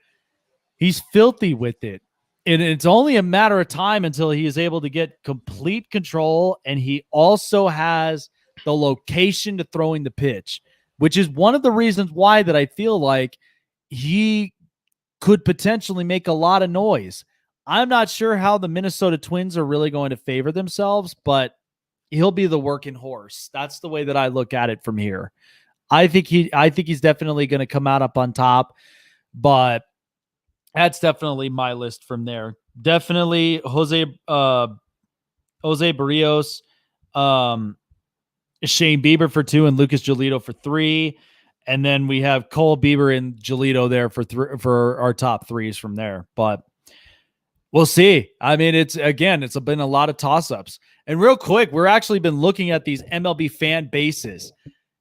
Speaker 2: He's filthy with it. And it's only a matter of time until he is able to get complete control. And he also has the location to throwing the pitch, which is one of the reasons why that I feel like he could potentially make a lot of noise. I'm not sure how the Minnesota Twins are really going to favor themselves, but he'll be the working horse. That's the way that I look at it from here. I think he's definitely going to come out up on top, but that's definitely my list from there. Definitely Jose Barrios, Shane Bieber for 2, and Lucas Giolito for 3. And then we have Cole, Bieber, and Giolito there for our top 3s from there. But we'll see. I mean, it's been a lot of toss-ups. And real quick, we're actually been looking at these MLB fan bases.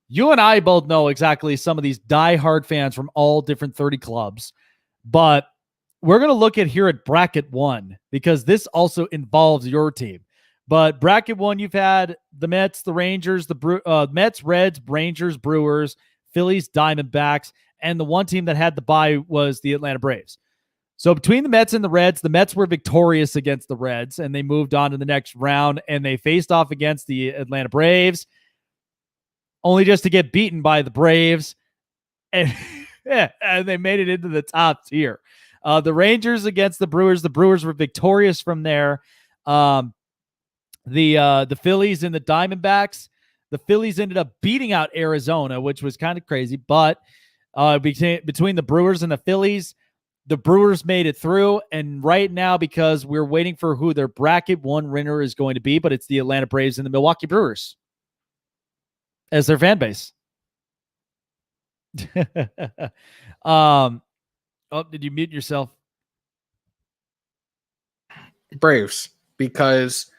Speaker 2: You and I both know exactly some of these diehard fans from all different 30 clubs. But we're going to look at here at bracket 1 because this also involves your team. But bracket 1, you've had the Mets, the Rangers, the Mets, Reds, Rangers, Brewers, Phillies, Diamondbacks, and the one team that had the bye was the Atlanta Braves. So between the Mets and the Reds, the Mets were victorious against the Reds, and they moved on to the next round, and they faced off against the Atlanta Braves, only just to get beaten by the Braves, and, and they made it into the top tier. The Rangers against the Brewers were victorious from there. The Phillies and the Diamondbacks, the Phillies ended up beating out Arizona, which was kind of crazy, but between the Brewers and the Phillies, the Brewers made it through, and right now, because we're waiting for who their bracket 1 winner is going to be, but it's the Atlanta Braves and the Milwaukee Brewers as their fan base. Oh, did you mute yourself?
Speaker 3: Braves, because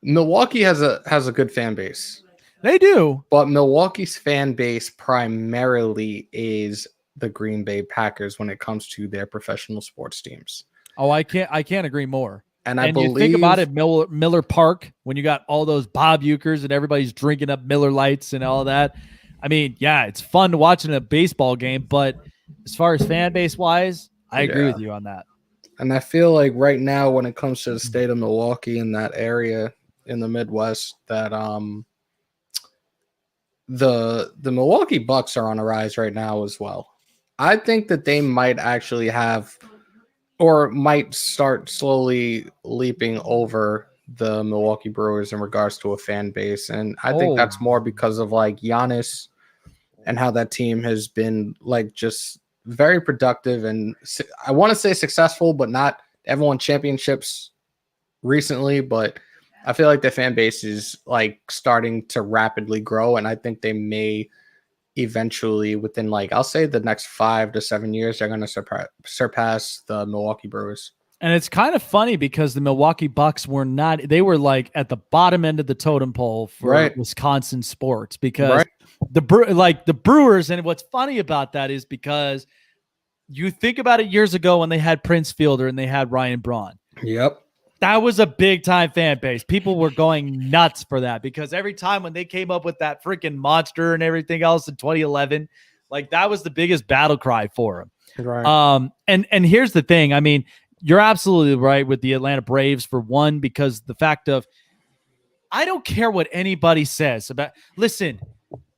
Speaker 3: Milwaukee has a good fan base.
Speaker 2: They do.
Speaker 3: But Milwaukee's fan base primarily is the Green Bay Packers when it comes to their professional sports teams.
Speaker 2: Oh, I can't agree more.
Speaker 3: And I believe,
Speaker 2: you think about it, Miller Park, when you got all those Bob Ukers and everybody's drinking up Miller Lights and all that. I mean, yeah, it's fun watching a baseball game, but as far as fan base wise, I agree with you on that.
Speaker 3: And I feel like right now, when it comes to the state of Milwaukee and that area in the Midwest, that the Milwaukee Bucks are on a rise right now as well. I think that they might actually have, or might start slowly leaping over the Milwaukee Brewers in regards to a fan base. And I think that's more because of like Giannis and how that team has been like just very productive. And I want to say successful, but not everyone championships recently. But I feel like the fan base is like starting to rapidly grow. And I think they may eventually, within like, I'll say the next 5 to 7 years, they're going to surpass the Milwaukee Brewers.
Speaker 2: And it's kind of funny because the Milwaukee Bucks were they were like at the bottom end of the totem pole for Wisconsin sports because the Brewers. And what's funny about that is because you think about it years ago when they had Prince Fielder and they had Ryan Braun.
Speaker 3: Yep.
Speaker 2: That was a big time fan base. People were going nuts for that because every time when they came up with that freaking monster and everything else in 2011, like that was the biggest battle cry for them.
Speaker 3: Right.
Speaker 2: And here's the thing. I mean, you're absolutely right with the Atlanta Braves for one, because the fact of, I don't care what anybody says about, listen,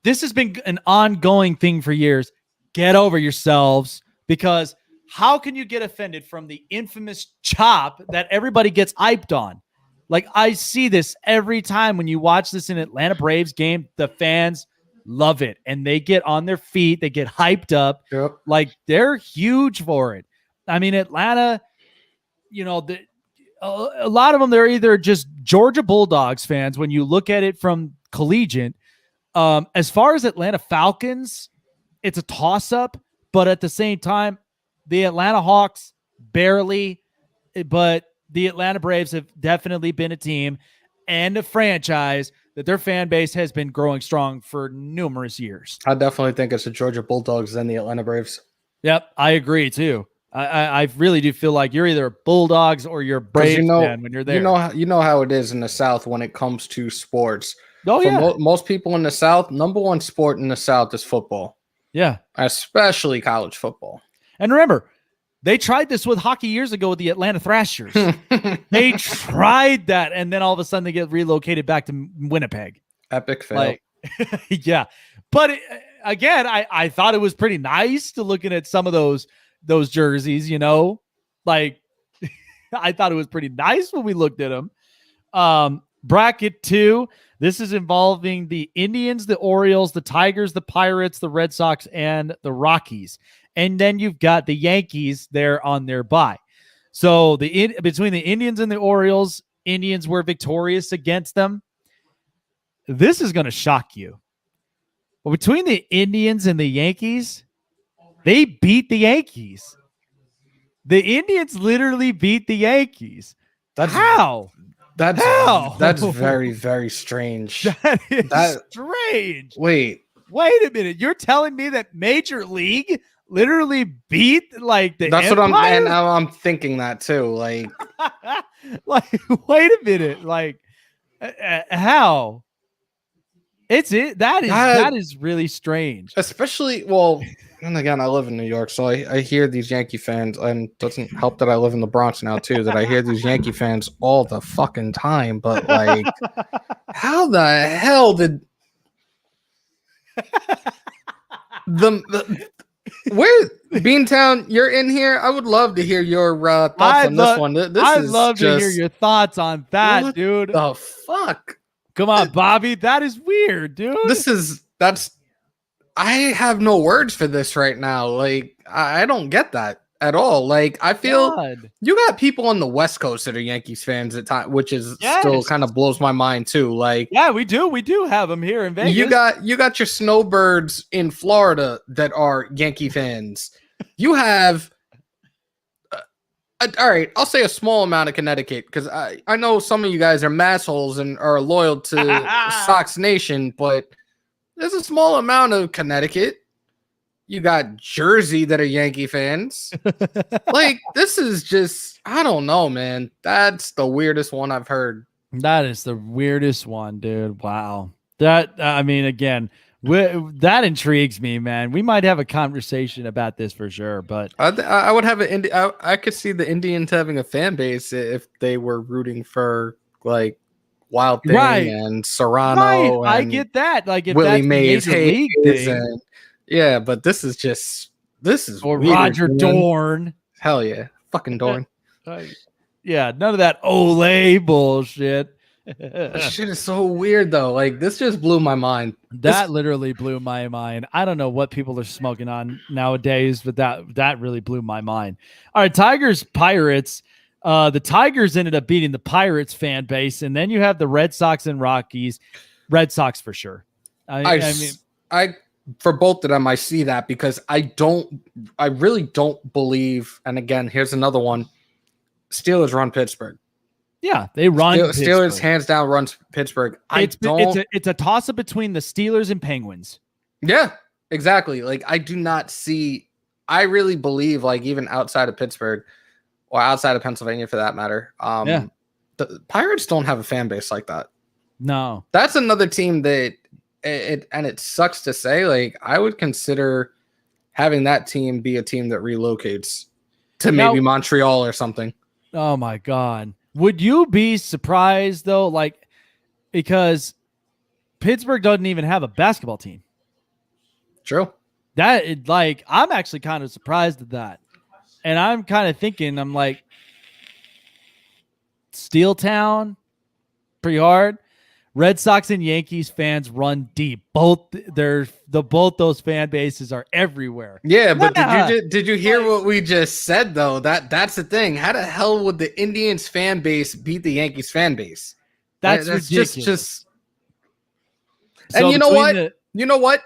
Speaker 2: this has been an ongoing thing for years. Get over yourselves, because how can you get offended from the infamous chop that everybody gets hyped on? Like, I see this every time when you watch this in Atlanta Braves game, the fans love it and they get on their feet. They get hyped up.
Speaker 3: Yep.
Speaker 2: Like, they're huge for it. I mean, Atlanta, you know, a lot of them, they're either just Georgia Bulldogs fans when you look at it from collegiate. As far as Atlanta Falcons, it's a toss-up, but at the same time, the Atlanta Hawks barely, but the Atlanta Braves have definitely been a team and a franchise that their fan base has been growing strong for numerous years.
Speaker 3: I definitely think it's the Georgia Bulldogs than the Atlanta Braves.
Speaker 2: Yep, I agree too. I really do feel like you're either Bulldogs or you're Braves fan when you're there.
Speaker 3: You know how it is in the South when it comes to sports.
Speaker 2: Oh, yeah.
Speaker 3: Most people in the South, number one sport in the South is football.
Speaker 2: Yeah.
Speaker 3: Especially college football.
Speaker 2: And remember, they tried this with hockey years ago with the Atlanta Thrashers. They tried that, and then all of a sudden they get relocated back to Winnipeg.
Speaker 3: Epic fail.
Speaker 2: Yeah. But again, I thought it was pretty nice to looking at some of those jerseys, you know, like I thought it was pretty nice when we looked at them. Bracket 2, this is involving the Indians, the Orioles, the Tigers, the Pirates, the Red Sox, and the Rockies. And then you've got the Yankees there on their bye. So between the Indians and the Orioles, Indians were victorious against them. This is going to shock you. But between the Indians and the Yankees, they beat the Yankees. The Indians literally beat the Yankees. How?
Speaker 3: That's very, very strange.
Speaker 2: That is strange.
Speaker 3: Wait
Speaker 2: a minute. You're telling me that Major League literally beat like the
Speaker 3: That's
Speaker 2: Empire?
Speaker 3: what I'm thinking that too. Like,
Speaker 2: like, wait a minute. Like, how? That is really strange.
Speaker 3: Especially, well, and again, I live in New York, so I hear these Yankee fans, and it doesn't help that I live in the Bronx now too, that I hear these Yankee fans all the fucking time. But like, how the hell did where Beantown, you're in here? I would love to hear your thoughts on this one.
Speaker 2: I'd love to hear your thoughts on that, dude.
Speaker 3: The fuck?
Speaker 2: Come on, Bobby. That is weird, dude.
Speaker 3: I have no words for this right now. Like, I don't get that at all. Like, I feel you got people on the West Coast that are Yankees fans at time, which is still kind of blows my mind too. Like,
Speaker 2: yeah, we do have them here in Vegas.
Speaker 3: You got your snowbirds in Florida that are Yankee fans. You have all right, I'll say a small amount of Connecticut, because I know some of you guys are massholes and are loyal to Sox Nation, but there's a small amount of Connecticut. You got Jersey that are Yankee fans. Like, this is just, I don't know, man. That's the weirdest one I've heard.
Speaker 2: That is the weirdest one, dude. Wow. That, I mean, again, that intrigues me, man. We might have a conversation about this for sure, but
Speaker 3: I would have I could see the Indians having a fan base if they were rooting for like Wild Thing and Serrano.
Speaker 2: Right. I
Speaker 3: and
Speaker 2: get that. Like if
Speaker 3: Willie
Speaker 2: that's
Speaker 3: Mays,
Speaker 2: the major league
Speaker 3: Hayes,
Speaker 2: thing,
Speaker 3: and yeah, but this is
Speaker 2: or
Speaker 3: weird,
Speaker 2: Roger
Speaker 3: man.
Speaker 2: Dorn.
Speaker 3: Hell yeah, fucking Dorn.
Speaker 2: Yeah, none of that Olay bullshit.
Speaker 3: This shit is so weird though. Like this just blew my mind.
Speaker 2: That literally blew my mind. I don't know what people are smoking on nowadays, but that really blew my mind. All right, Tigers, Pirates. The Tigers ended up beating the Pirates fan base, and then you have the Red Sox and Rockies. Red Sox for sure. I mean,
Speaker 3: for both of them, I see that because I really don't believe. And again, here's another one: Steelers run Pittsburgh.
Speaker 2: Yeah, they run.
Speaker 3: Steelers hands down runs Pittsburgh.
Speaker 2: It's a toss up between the Steelers and Penguins.
Speaker 3: Yeah, exactly. Like I do not see. I really believe, like even outside of Pittsburgh or outside of Pennsylvania, for that matter, the Pirates don't have a fan base like that.
Speaker 2: No,
Speaker 3: that's another team that it sucks to say. Like I would consider having that team be a team that relocates to maybe Montreal or something.
Speaker 2: Oh my God. Would you be surprised though? Like, because Pittsburgh doesn't even have a basketball team.
Speaker 3: True.
Speaker 2: I'm actually kind of surprised at that. And I'm kind of thinking, I'm like, Steel Town, pretty hard. Red Sox and Yankees fans run deep. Both those fan bases are everywhere.
Speaker 3: Yeah, but did you hear what we just said though? That's the thing. How the hell would the Indians fan base beat the Yankees fan base?
Speaker 2: That's ridiculous.
Speaker 3: Just
Speaker 2: So
Speaker 3: and you know what?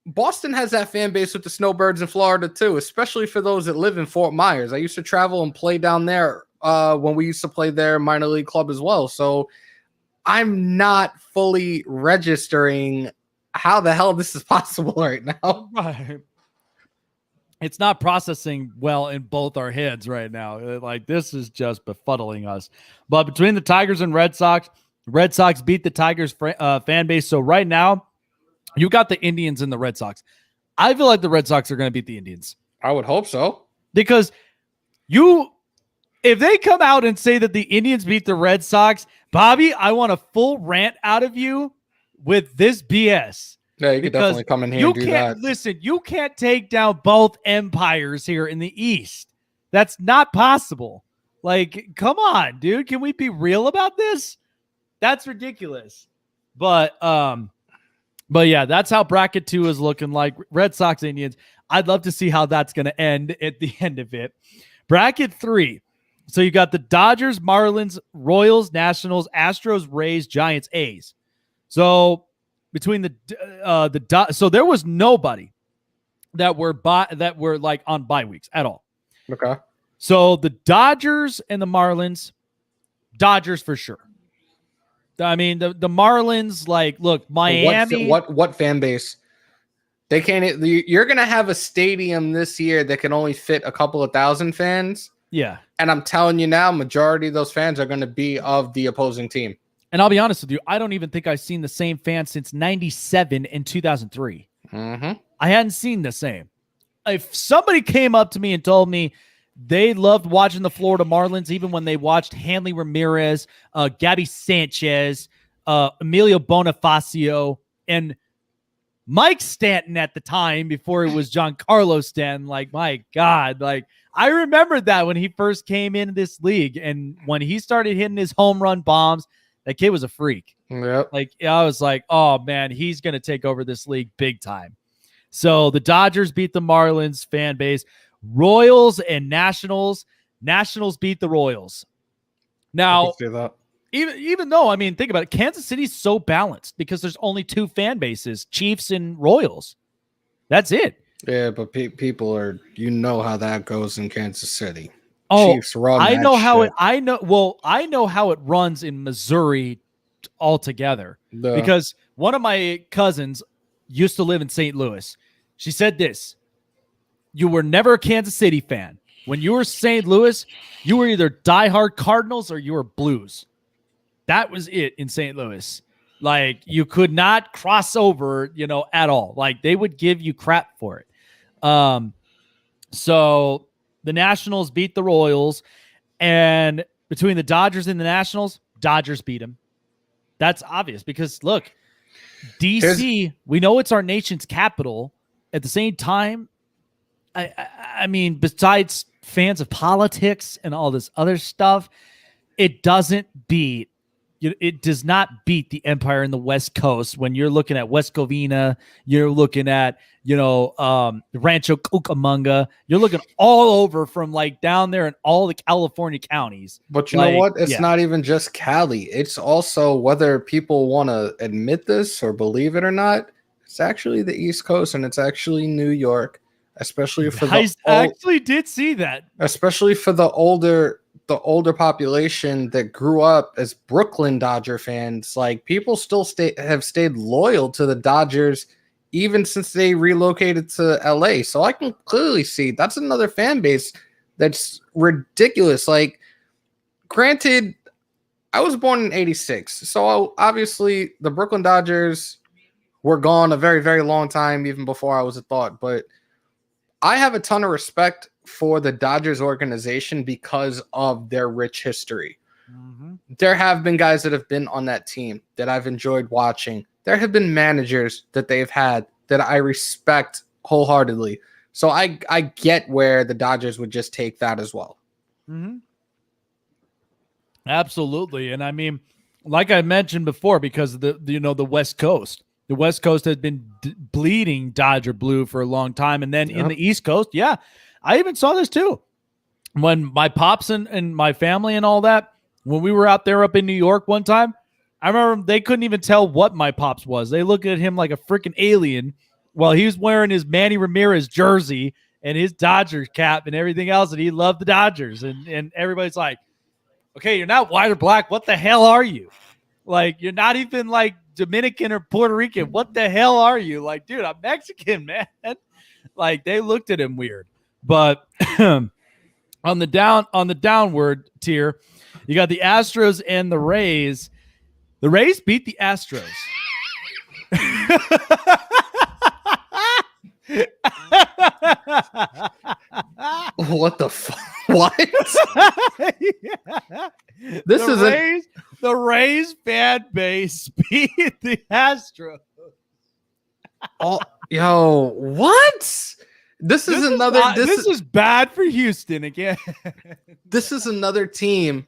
Speaker 3: Boston has that fan base with the Snowbirds in Florida too, especially for those that live in Fort Myers. I used to travel and play down there when we used to play their minor league club as well. So I'm not fully registering how the hell this is possible right now.
Speaker 2: Right. It's not processing well in both our heads right now. Like this is just befuddling us. But between the Tigers and Red Sox beat the Tigers fan base. So right now you got the Indians and the Red Sox. I feel like the Red Sox are going to beat the Indians.
Speaker 3: I would hope so.
Speaker 2: Because if they come out and say that the Indians beat the Red Sox, Bobby, I want a full rant out of you with this BS.
Speaker 3: Yeah, you could definitely come in here and do that.
Speaker 2: Listen, you can't take down both empires here in the East. That's not possible. Like, come on, dude. Can we be real about this? That's ridiculous. But yeah, that's how bracket 2 is looking like. Red Sox, Indians. I'd love to see how that's going to end at the end of it. Bracket 3. So you got the Dodgers, Marlins, Royals, Nationals, Astros, Rays, Giants, A's. So between so there was nobody that were like on bye weeks at all.
Speaker 3: Okay.
Speaker 2: So the Dodgers and the Marlins, Dodgers for sure. I mean the Marlins, like, look, Miami.
Speaker 3: What fan base? They can't. You're gonna have a stadium this year that can only fit a couple of thousand fans.
Speaker 2: Yeah.
Speaker 3: And I'm telling you now, majority of those fans are going to be of the opposing team.
Speaker 2: And I'll be honest with you, I don't even think I've seen the same fans since 97 and 2003.
Speaker 3: Mm-hmm.
Speaker 2: I hadn't seen the same. If somebody came up to me and told me they loved watching the Florida Marlins, even when they watched Hanley Ramirez, Gabby Sanchez, Emilio Bonifacio, and Mike Stanton at the time, before it was Giancarlo Stanton, like, my God, like, I remember that when he first came into this league, and when he started hitting his home run bombs, that kid was a freak.
Speaker 3: Yep.
Speaker 2: Like, I was like, oh man, he's going to take over this league big time. So the Dodgers beat the Marlins fan base. Royals and Nationals beat the Royals. Now, even though, I mean, think about it, Kansas City's so balanced because there's only 2 fan bases, Chiefs and Royals. That's it.
Speaker 3: Yeah, but people are, how that goes in Kansas City.
Speaker 2: Oh,
Speaker 3: Chiefs run
Speaker 2: I
Speaker 3: that
Speaker 2: know how
Speaker 3: shit.
Speaker 2: I know how it runs in Missouri altogether. Because one of my cousins used to live in St. Louis. She said this: you were never a Kansas City fan. When you were St. Louis, you were either diehard Cardinals or you were Blues. That was it in St. Louis. Like, you could not cross over, at all. Like, they would give you crap for it. So the Nationals beat the Royals, and between the Dodgers and the Nationals Dodgers beat them. That's obvious because look, DC, we know it's our nation's capital. At the same time, I mean, besides fans of politics and all this other stuff, it does not beat the Empire in the West Coast. When you're looking at West Covina, you're looking at, Rancho Cucamonga, you're looking all over from like down there in all the California counties.
Speaker 3: But you know what? It's not even just Cali. It's also, whether people want to admit this or believe it or not, it's actually the East Coast, and it's actually New York, especially for
Speaker 2: I actually did see that.
Speaker 3: Especially for the older population that grew up as Brooklyn Dodger fans. Like, people still have stayed loyal to the Dodgers even since they relocated to LA. So I can clearly see that's another fan base that's ridiculous. Like, granted, I was born in 86. So obviously the Brooklyn Dodgers were gone a very, very long time, even before I was a thought. But I have a ton of respect for the Dodgers organization because of their rich history. Mm-hmm. There have been guys that have been on that team that I've enjoyed watching. There have been managers that they've had that I respect wholeheartedly. So I get where the Dodgers would just take that as well.
Speaker 2: Mm-hmm. Absolutely. And I mean, like I mentioned before, because of the West Coast. The West Coast has been bleeding Dodger blue for a long time. And then in the East Coast, I even saw this too. When my pops and my family and all that, when we were out there up in New York one time, I remember they couldn't even tell what my pops was. They looked at him like a freaking alien while he was wearing his Manny Ramirez jersey and his Dodgers cap and everything else. And he loved the Dodgers. And everybody's like, okay, you're not white or black. What the hell are you? Like, you're not even like Dominican or Puerto Rican. What the hell are you? Like, dude, I'm Mexican, man. Like, they looked at him weird. But on the downward tier, you got the Astros and the Rays. The Rays beat the Astros.
Speaker 3: What the fuck? What?
Speaker 2: The Rays fan base beat the Astros.
Speaker 3: Oh, yo, what? This is
Speaker 2: bad for Houston again.
Speaker 3: This is another team,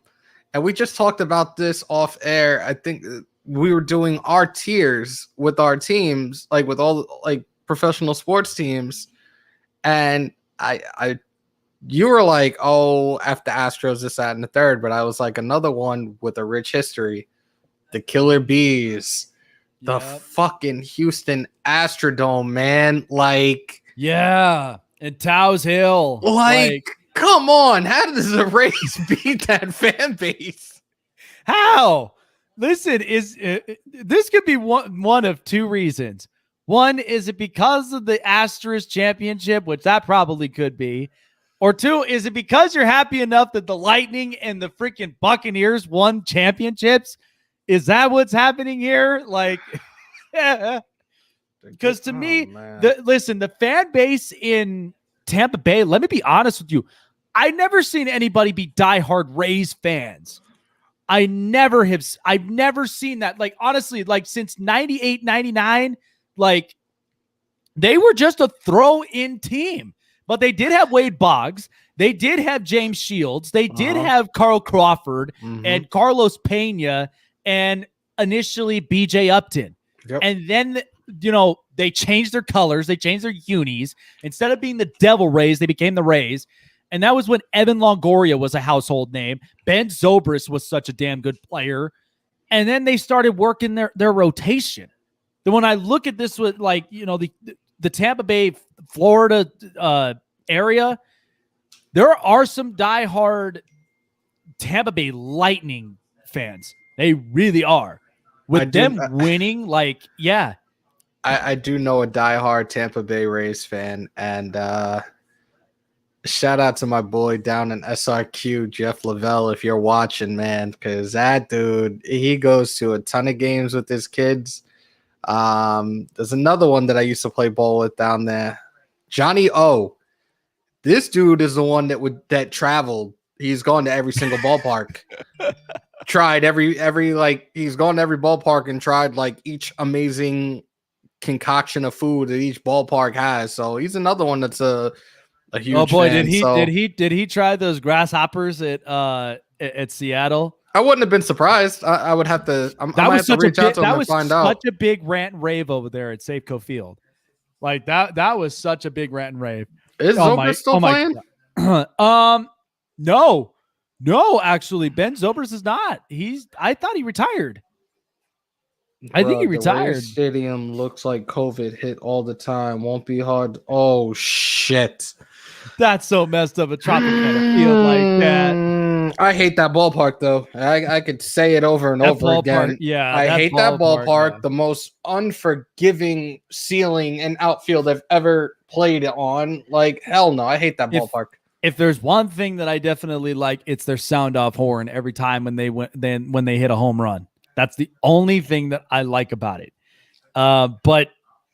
Speaker 3: and we just talked about this off air. I think we were doing our tiers with our teams, like with all like professional sports teams, and you were like, oh, after Astros, this, that, and the third, but I was like, another one with a rich history, the Killer Bees, the fucking Houston Astrodome, man, like.
Speaker 2: Yeah, and Towers Hill.
Speaker 3: Like, come on. How does the Rays beat that fan base?
Speaker 2: How? Listen, this could be one of two reasons. One, is it because of the Astros championship, which that probably could be. Or two, is it because you're happy enough that the Lightning and the freaking Buccaneers won championships? Is that what's happening here? Like, because to me, the fan base in Tampa Bay, let me be honest with you, I never seen anybody be diehard Rays fans. I've never seen that. Like, honestly, like since 98, 99, like they were just a throw-in team. But they did have Wade Boggs. They did have James Shields. They did have Carl Crawford and Carlos Pena and initially BJ Upton. Yep. And then, they changed their colors. They changed their unis. Instead of being the Devil Rays, they became the Rays. And that was when Evan Longoria was a household name. Ben Zobrist was such a damn good player. And then they started working their rotation. Then when I look at this with the Tampa Bay, Florida area, there are some diehard Tampa Bay Lightning fans. They really are. With them winning,
Speaker 3: I do know a diehard Tampa Bay Rays fan, and shout out to my boy down in SRQ, Jeff Lavelle, if you're watching, man, because that dude, he goes to a ton of games with his kids. There's another one that I used to play ball with down there, Johnny O. This dude is the one that traveled. He's gone to every single ballpark. tried every like he's gone to every ballpark and tried like each amazing concoction of food that each ballpark has. So he's another one that's a huge
Speaker 2: Oh boy,
Speaker 3: fan.
Speaker 2: did he try those grasshoppers at Seattle?
Speaker 3: I wouldn't have been surprised. I would have to. I might have to reach out to him and find out.
Speaker 2: That was such a big rant and rave over there at Safeco Field. Like that was such a big rant and rave.
Speaker 3: Is Zobrist still playing?
Speaker 2: No, actually, Ben Zobrist is not. I thought he retired. I think he retired.
Speaker 3: The stadium looks like COVID hit all the time. Won't be hard. Oh shit.
Speaker 2: That's so messed up. A Tropicana field like that.
Speaker 3: I hate that ballpark though. I could say it over and over again.
Speaker 2: Yeah,
Speaker 3: I hate that ballpark. Yeah. The most unforgiving ceiling and outfield I've ever played on. Like hell no, I hate that ballpark.
Speaker 2: If there's one thing that I definitely like, it's their sound off horn every time when they hit a home run. That's the only thing that I like about it. But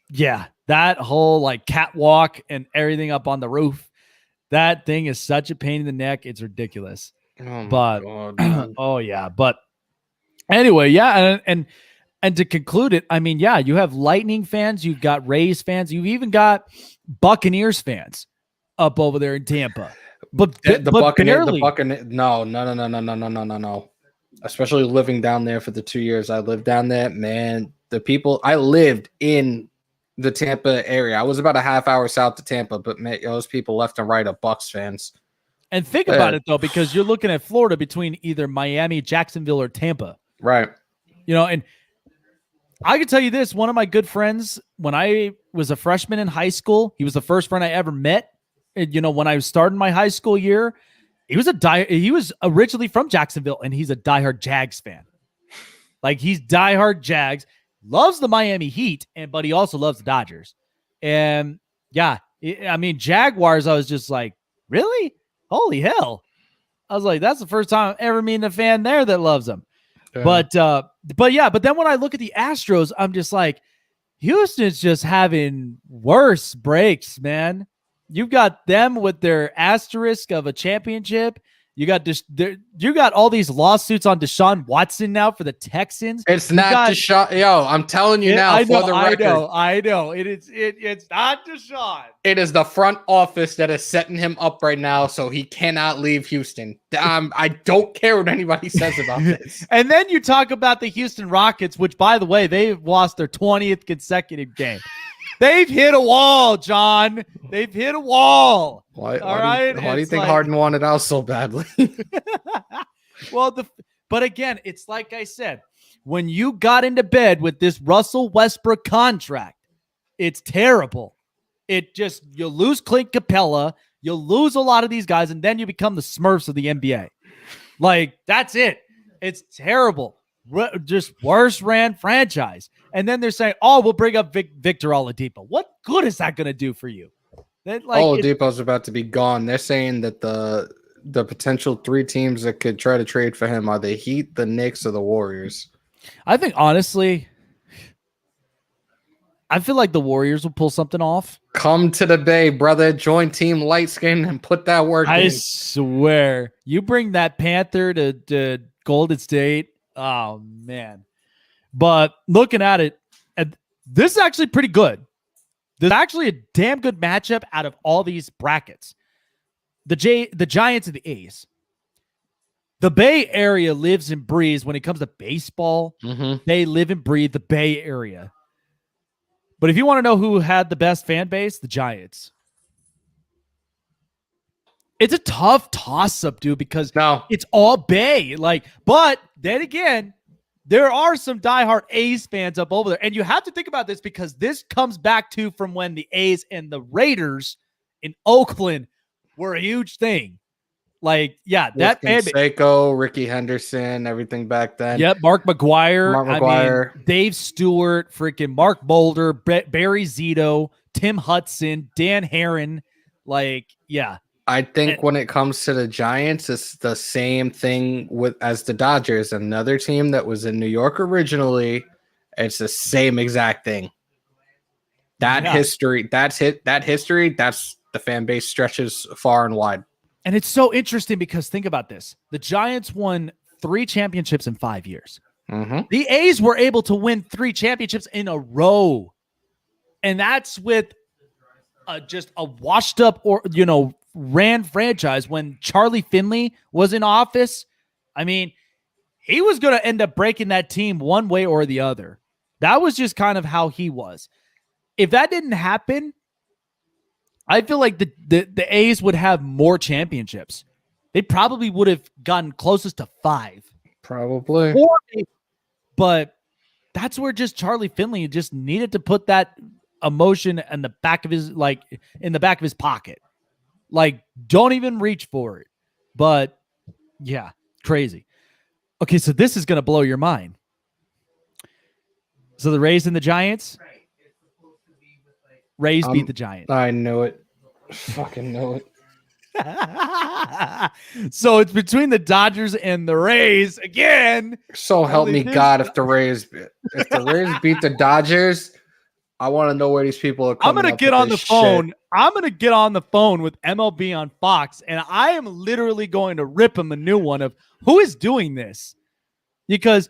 Speaker 2: yeah, that whole like catwalk and everything up on the roof, that thing is such a pain in the neck. It's ridiculous.
Speaker 3: Oh
Speaker 2: but
Speaker 3: God,
Speaker 2: oh yeah, but anyway, yeah, and to conclude it, I mean, yeah, you have Lightning fans, you've got Rays fans, you've even got Buccaneers fans up over there in Tampa. But
Speaker 3: the Buccaneers, no. Especially living down there for the 2 years I lived down there, man. The people I lived in the Tampa area. I was about a half hour south of Tampa, but man, those people left and right are Bucs fans.
Speaker 2: And think about it though, because you're looking at Florida between either Miami, Jacksonville, or Tampa.
Speaker 3: Right.
Speaker 2: You know, and I can tell you this: one of my good friends, when I was a freshman in high school, he was the first friend I ever met. And, you know, when I was starting my high school year, he was originally from Jacksonville, and he's a diehard Jags fan. Like he's diehard Jags, loves the Miami Heat, but he also loves the Dodgers. And yeah, I mean Jaguars. I was just like, really? Holy hell! I was like, that's the first time I'm ever meeting a fan there that loves them. Yeah. But then when I look at the Astros, I'm just like, Houston's just having worse breaks, man. You've got them with their asterisk of a championship. You got all these lawsuits on Deshaun Watson now for the Texans.
Speaker 3: It's not Deshaun. Yo, I'm telling you now.
Speaker 2: I know,
Speaker 3: for the record,
Speaker 2: I know. It's not Deshaun.
Speaker 3: It is the front office that is setting him up right now, so he cannot leave Houston. I don't care what anybody says about this.
Speaker 2: And then you talk about the Houston Rockets, which, by the way, they've lost their 20th consecutive game. They've hit a wall, John. They've hit a wall.
Speaker 3: Why do you think Harden wanted out so badly?
Speaker 2: But again, it's like I said, when you got into bed with this Russell Westbrook contract, it's terrible. You lose Clint Capella, you lose a lot of these guys, and then you become the Smurfs of the NBA. Like, that's it. It's terrible. Just worst ran franchise. And then they're saying, oh, we'll bring up Victor Oladipo. What good is that going to do for you?
Speaker 3: Oladipo's about to be gone. They're saying that the potential 3 teams that could try to trade for him are the Heat, the Knicks, or the Warriors.
Speaker 2: I think, honestly, I feel like the Warriors will pull something off.
Speaker 3: Come to the Bay, brother. Join Team Lightskin and put that work in.
Speaker 2: I swear. You bring that Panther to Golden State. Oh, man. But looking at it, this is actually pretty good. There's actually a damn good matchup out of all these brackets. The Giants and the A's. The Bay Area lives and breathes when it comes to baseball.
Speaker 3: Mm-hmm.
Speaker 2: They live and breathe the Bay Area. But if you want to know who had the best fan base, the Giants. It's a tough toss-up, dude, because it's all Bay. But then again, there are some diehard A's fans up over there. And you have to think about this because this comes back to from when the A's and the Raiders in Oakland were a huge thing. Like, yeah, that
Speaker 3: Seiko, Ricky Henderson, everything back then.
Speaker 2: Yep, Mark McGuire. Dave Stewart, freaking Mark Boulder, Barry Zito, Tim Hudson, Dan Herron. Like, yeah.
Speaker 3: I think when it comes to the Giants, it's the same thing as the Dodgers, another team that was in New York originally. It's the same exact thing. History, that's the fan base stretches far and wide.
Speaker 2: And it's so interesting because think about this. The Giants won 3 championships in 5 years.
Speaker 3: Mm-hmm.
Speaker 2: The A's were able to win 3 championships in a row. And that's with just a washed up ran franchise. When Charlie Finley was in office, I mean, he was going to end up breaking that team one way or the other. That was just kind of how he was. If that didn't happen, I feel like the A's would have more championships. They probably would have gotten closest to 5.
Speaker 3: Probably.
Speaker 2: But that's where just Charlie Finley just needed to put that emotion in the back of his pocket. Like, don't even reach for it. But yeah, crazy. Okay, so this is going to blow your mind. So the Rays and the Giants. Rays beat the Giants.
Speaker 3: I know it. Fucking know it.
Speaker 2: So it's between the Dodgers and the Rays again.
Speaker 3: So help me God, if the Rays beat the Dodgers, I want to know where these people are coming.
Speaker 2: I'm gonna get on the phone. Shit. I'm gonna get on the phone with MLB on Fox, and I am literally going to rip him a new one of who is doing this. Because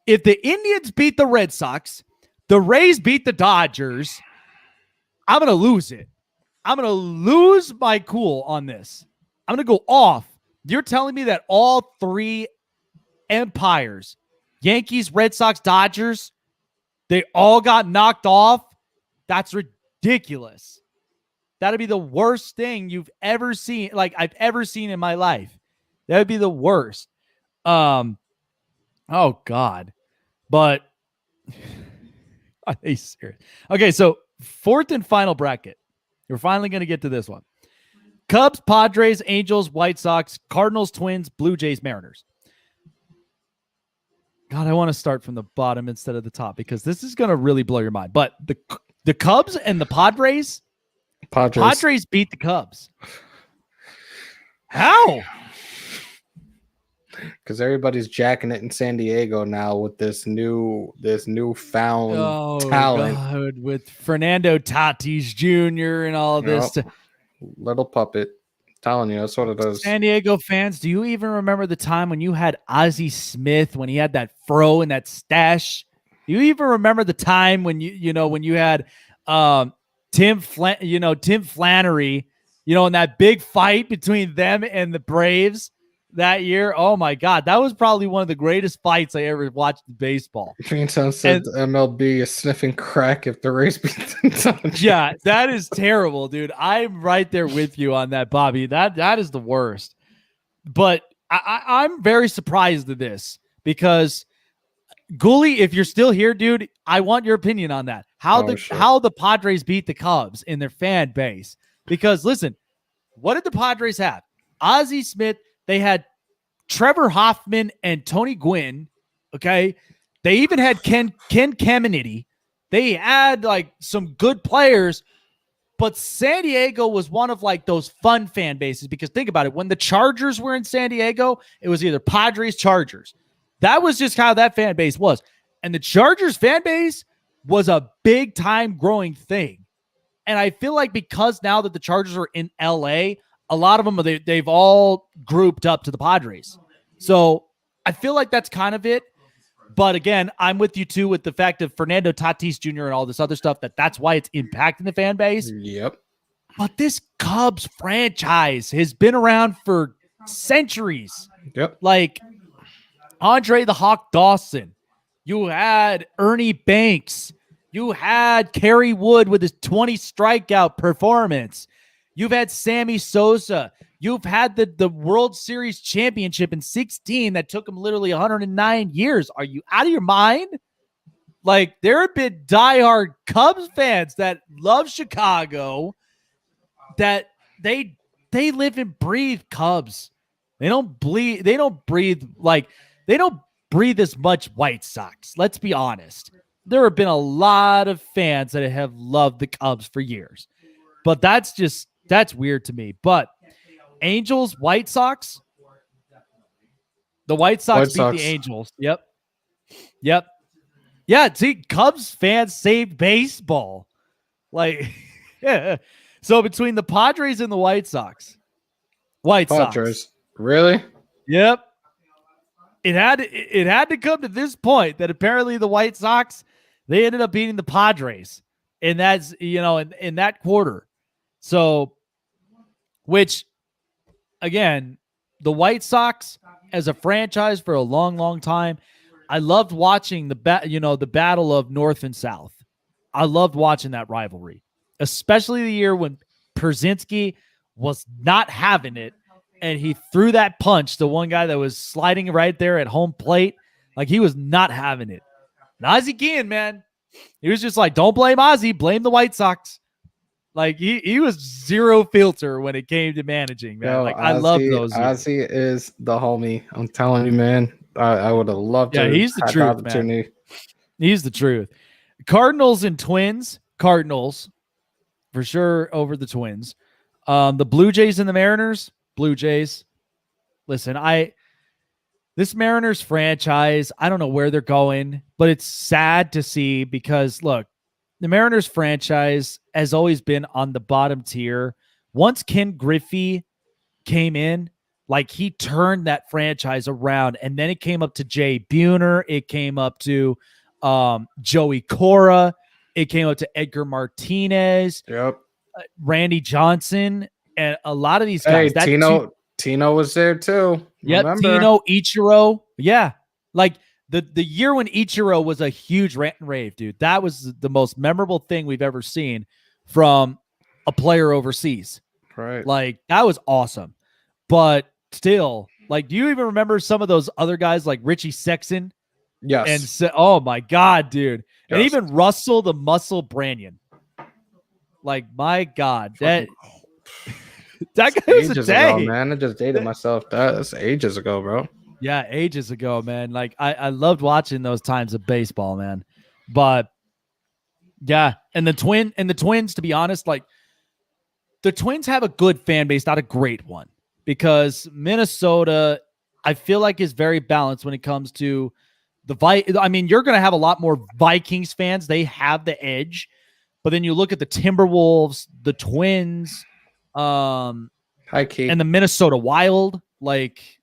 Speaker 2: if the Indians beat the Red Sox, the Rays beat the Dodgers, I'm gonna lose it. I'm going to lose my cool on this. I'm going to go off. You're telling me that all 3 empires, Yankees, Red Sox, Dodgers, they all got knocked off? That's ridiculous. That'd be the worst thing you've ever seen, like I've ever seen in my life. That would be the worst. Oh, God. But are they serious? Okay, so 4th and final bracket. We're finally going to get to this one. Cubs, Padres, Angels, White Sox, Cardinals, Twins, Blue Jays, Mariners. God, I want to start from the bottom instead of the top because this is going to really blow your mind. But the Cubs and the Padres beat the Cubs. How?
Speaker 3: Because everybody's jacking it in San Diego now with this newfound talent.
Speaker 2: God, with Fernando Tatis Jr. and all this.
Speaker 3: Little puppet. I'm telling you, that's what it is.
Speaker 2: San Diego fans, do you even remember the time when you had Ozzie Smith, when he had that fro and that stash? Do you even remember the time when you had Tim Flannery, in that big fight between them and the Braves? That year, oh my God, that was probably one of the greatest fights I ever watched in baseball.
Speaker 3: Greentown said the MLB is sniffing crack if the Rays beat the Dodgers.
Speaker 2: Yeah, that is terrible, dude. I'm right there with you on that, Bobby. That is the worst. But I'm very surprised at this because Gooley, if you're still here, dude, I want your opinion on that. How the Padres beat the Cubs in their fan base. Because listen, what did the Padres have? Ozzie Smith. They had Trevor Hoffman and Tony Gwynn. Okay. They even had Ken Caminiti. They had like some good players, but San Diego was one of like those fun fan bases because think about it. When the Chargers were in San Diego, it was either Padres, Chargers. That was just how that fan base was. And the Chargers fan base was a big time growing thing. And I feel like because now that the Chargers are in LA, a lot of them, they've all grouped up to the Padres. So I feel like that's kind of it. But again, I'm with you too with the fact of Fernando Tatis Jr. and all this other stuff, that's why it's impacting the fan base.
Speaker 3: Yep.
Speaker 2: But this Cubs franchise has been around for centuries.
Speaker 3: Yep.
Speaker 2: Like Andre the Hawk Dawson. You had Ernie Banks. You had Kerry Wood with his 20 strikeout performance. You've had Sammy Sosa. You've had the World Series championship in 2016 that took him literally 109 years. Are you out of your mind? Like, there have been diehard Cubs fans that love Chicago that they live and breathe Cubs. They don't breathe as much White Sox. Let's be honest. There have been a lot of fans that have loved the Cubs for years. But that's weird to me. But Angels, White Sox. The White Sox beat the Angels. Yep. Yeah, see, Cubs fans saved baseball. Like, yeah. So between the Padres and the White Sox.
Speaker 3: Padres. Really?
Speaker 2: Yep. it had to come to this point that apparently the White Sox, they ended up beating the Padres, and that's in that quarter. So, which again, the White Sox as a franchise for a long, long time, I loved watching the battle of North and South. I loved watching that rivalry, especially the year when Przynski was not having it. And he threw that punch to one guy that was sliding right there at home plate. Like, he was not having it. And Ozzie Guillen, man, he was just like, don't blame Ozzie, blame the White Sox. Like, he was zero filter when it came to managing, man. Like, I love those.
Speaker 3: Ozzie is the homie. I'm telling you, man. I would have loved to.
Speaker 2: Yeah, he's the truth, man. He's the truth. Cardinals and Twins. Cardinals, for sure, over the Twins. The Blue Jays and the Mariners. Blue Jays. Listen, this Mariners franchise, I don't know where they're going, but it's sad to see because, look, the Mariners franchise has always been on the bottom tier. Once Ken Griffey came in, like, he turned that franchise around, and then it came up to Jay Buhner. It came up to Joey Cora. It came up to Edgar Martinez.
Speaker 3: Yep.
Speaker 2: Randy Johnson. And a lot of these guys.
Speaker 3: Hey, Tino was there too.
Speaker 2: Yep, Tino, Ichiro. Yeah. Like the year when Ichiro was a huge rant and rave, dude. That was the most memorable thing we've ever seen from a player overseas.
Speaker 3: Right.
Speaker 2: Like, that was awesome. But still, like, do you even remember some of those other guys like Richie Sexton?
Speaker 3: Yes.
Speaker 2: And oh my God, dude.
Speaker 3: Yes.
Speaker 2: And even Russell the Muscle Branyan. Like, my God. That guy was a day.
Speaker 3: Ago, man. I just dated myself. That's ages ago, bro.
Speaker 2: Yeah, ages ago, man. Like, I loved watching those times of baseball, man. But yeah, and the Twins, to be honest, like, the Twins have a good fan base, not a great one, because Minnesota, I feel like, is very balanced when it comes to I mean, you're going to have a lot more Vikings fans. They have the edge. But then you look at the Timberwolves, the Twins,
Speaker 3: High key,
Speaker 2: and the Minnesota Wild. Like,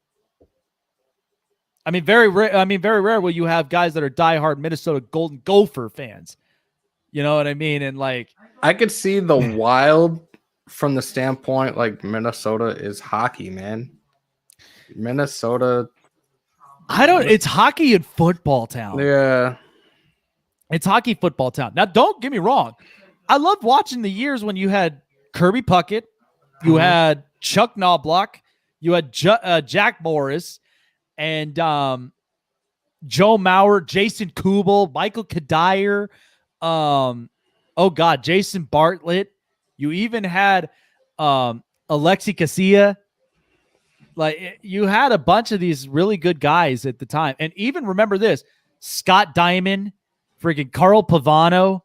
Speaker 2: I mean, very rare will you have guys that are diehard Minnesota Golden Gopher fans. You know what I mean? And, like,
Speaker 3: I could see the Wild from the standpoint, like, Minnesota is hockey, man. Minnesota.
Speaker 2: It's hockey and football town.
Speaker 3: Yeah.
Speaker 2: It's hockey football town. Now, don't get me wrong. I loved watching the years when you had Kirby Puckett, you had Chuck Knobloch, you had Jack Morris, and Joe Mauer, Jason Kubel, Michael Kadire, Jason Bartlett. You even had Alexi Casilla. Like, you had a bunch of these really good guys at the time. And even remember this, Scott Diamond, freaking Carl Pavano,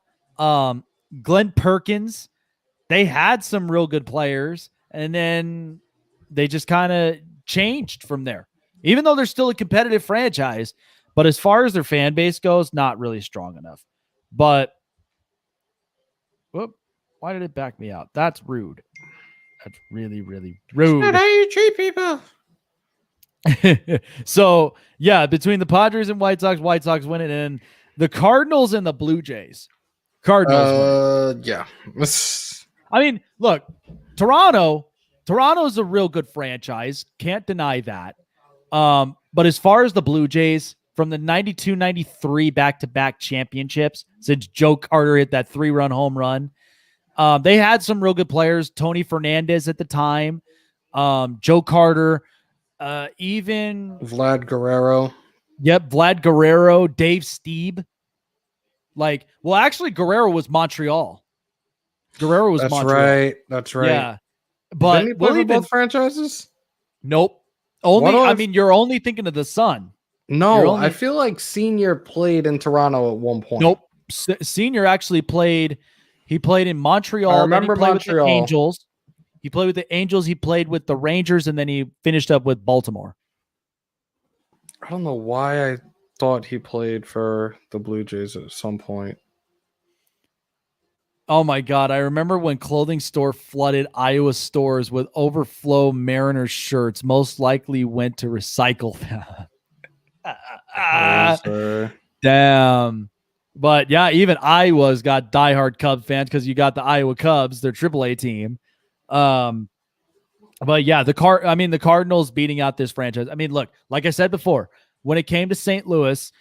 Speaker 2: Glenn Perkins. They had some real good players, and then they just kind of changed from there. Even though they're still a competitive franchise, but as far as their fan base goes, not really strong enough. But whoop, why did it back me out? That's rude. That's really, really rude.
Speaker 3: That's how you treat people.
Speaker 2: So, yeah, between the Padres and White Sox win it, and the Cardinals and the Blue Jays.
Speaker 3: Yeah.
Speaker 2: I mean, look, Toronto's a real good franchise. Can't deny that. But as far as the Blue Jays, from the 92-93 back-to-back championships, since Joe Carter hit that 3-run home run, they had some real good players. Tony Fernandez at the time, Joe Carter, even
Speaker 3: Vlad Guerrero.
Speaker 2: Yep, Vlad Guerrero, Dave Stieb. Like, well, actually, Guerrero was Montreal.
Speaker 3: That's
Speaker 2: Montreal.
Speaker 3: That's right.
Speaker 2: Yeah, but
Speaker 3: didn't he play for both franchises?
Speaker 2: Nope. You're only thinking of the Sun.
Speaker 3: No, I feel like Senior played in Toronto at one point.
Speaker 2: Nope. Senior actually played. He played in Montreal.
Speaker 3: I remember
Speaker 2: then he played
Speaker 3: Montreal.
Speaker 2: With the Angels. He played with the Angels. He played with the Rangers, and then he finished up with Baltimore.
Speaker 3: I don't know why I thought he played for the Blue Jays at some point.
Speaker 2: Oh my God. I remember when clothing store flooded Iowa stores with overflow Mariners shirts, most likely went to recycle them.
Speaker 3: Loser.
Speaker 2: Damn. But yeah, even Iowa's got diehard Cubs fans because you got the Iowa Cubs, their AAA team. But yeah, the Cardinals beating out this franchise. I mean, look, like I said before, when it came to St. Louis,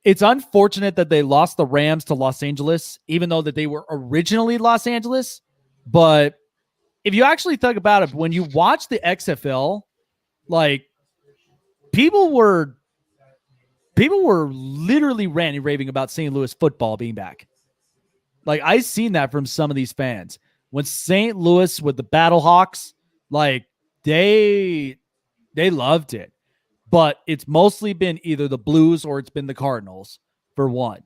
Speaker 2: it's unfortunate that they lost the Rams to Los Angeles, even though that they were originally Los Angeles. But if you actually think about it, when you watch the XFL, like people were literally ranting, raving about St. Louis football being back. Like I've seen that from some of these fans. When St. Louis with the Battlehawks, like they loved it. But it's mostly been either the Blues or it's been the Cardinals for one.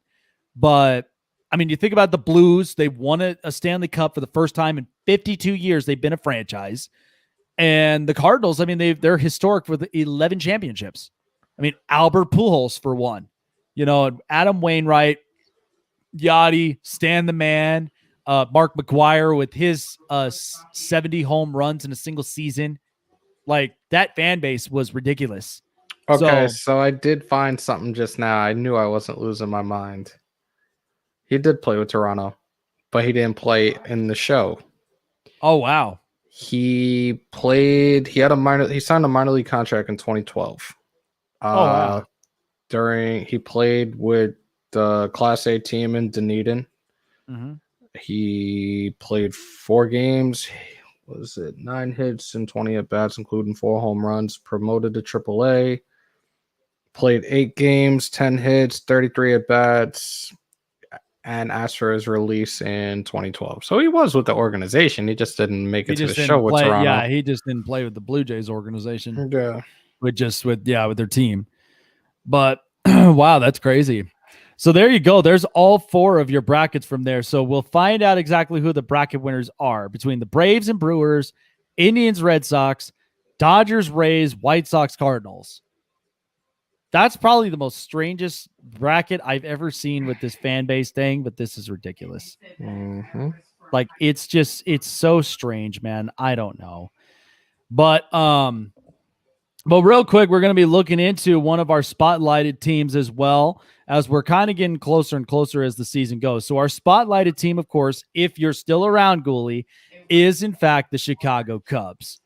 Speaker 2: But I mean, you think about the Blues, they won a Stanley Cup for the first time in 52 years. They've been a franchise. And the Cardinals, I mean, they're historic with 11 championships. I mean, Albert Pujols for one. You know, Adam Wainwright, Yachty, Stan the Man, Mark McGwire with his 70 home runs in a single season. Like, that fan base was ridiculous.
Speaker 3: Okay, so I did find something just now. I knew I wasn't losing my mind. He did play with Toronto, but he didn't play in the show.
Speaker 2: Oh, wow.
Speaker 3: He signed a minor league contract in 2012.
Speaker 2: Wow.
Speaker 3: He played with the Class A team in Dunedin.
Speaker 2: Mm-hmm.
Speaker 3: He played 4 games. Was it 9 hits and 20 at-bats, including 4 home runs, promoted to AAA. Played 8 games, 10 hits, 33 at-bats, and asked for his release in 2012. So he was with the organization. He just didn't make it to the show with Toronto.
Speaker 2: Yeah, he just didn't play with the Blue Jays organization.
Speaker 3: Yeah.
Speaker 2: With their team. But wow, that's crazy. So there you go. There's all 4 of your brackets from there. So we'll find out exactly who the bracket winners are between the Braves and Brewers, Indians, Red Sox, Dodgers, Rays, White Sox, Cardinals. That's probably the most strangest bracket I've ever seen with this fan base thing, but this is ridiculous.
Speaker 3: Mm-hmm.
Speaker 2: Like, it's so strange, man. I don't know. But real quick, we're going to be looking into one of our spotlighted teams as well, as we're kind of getting closer and closer as the season goes. So our spotlighted team, of course, if you're still around, Ghoulie, is in fact the Chicago Cubs.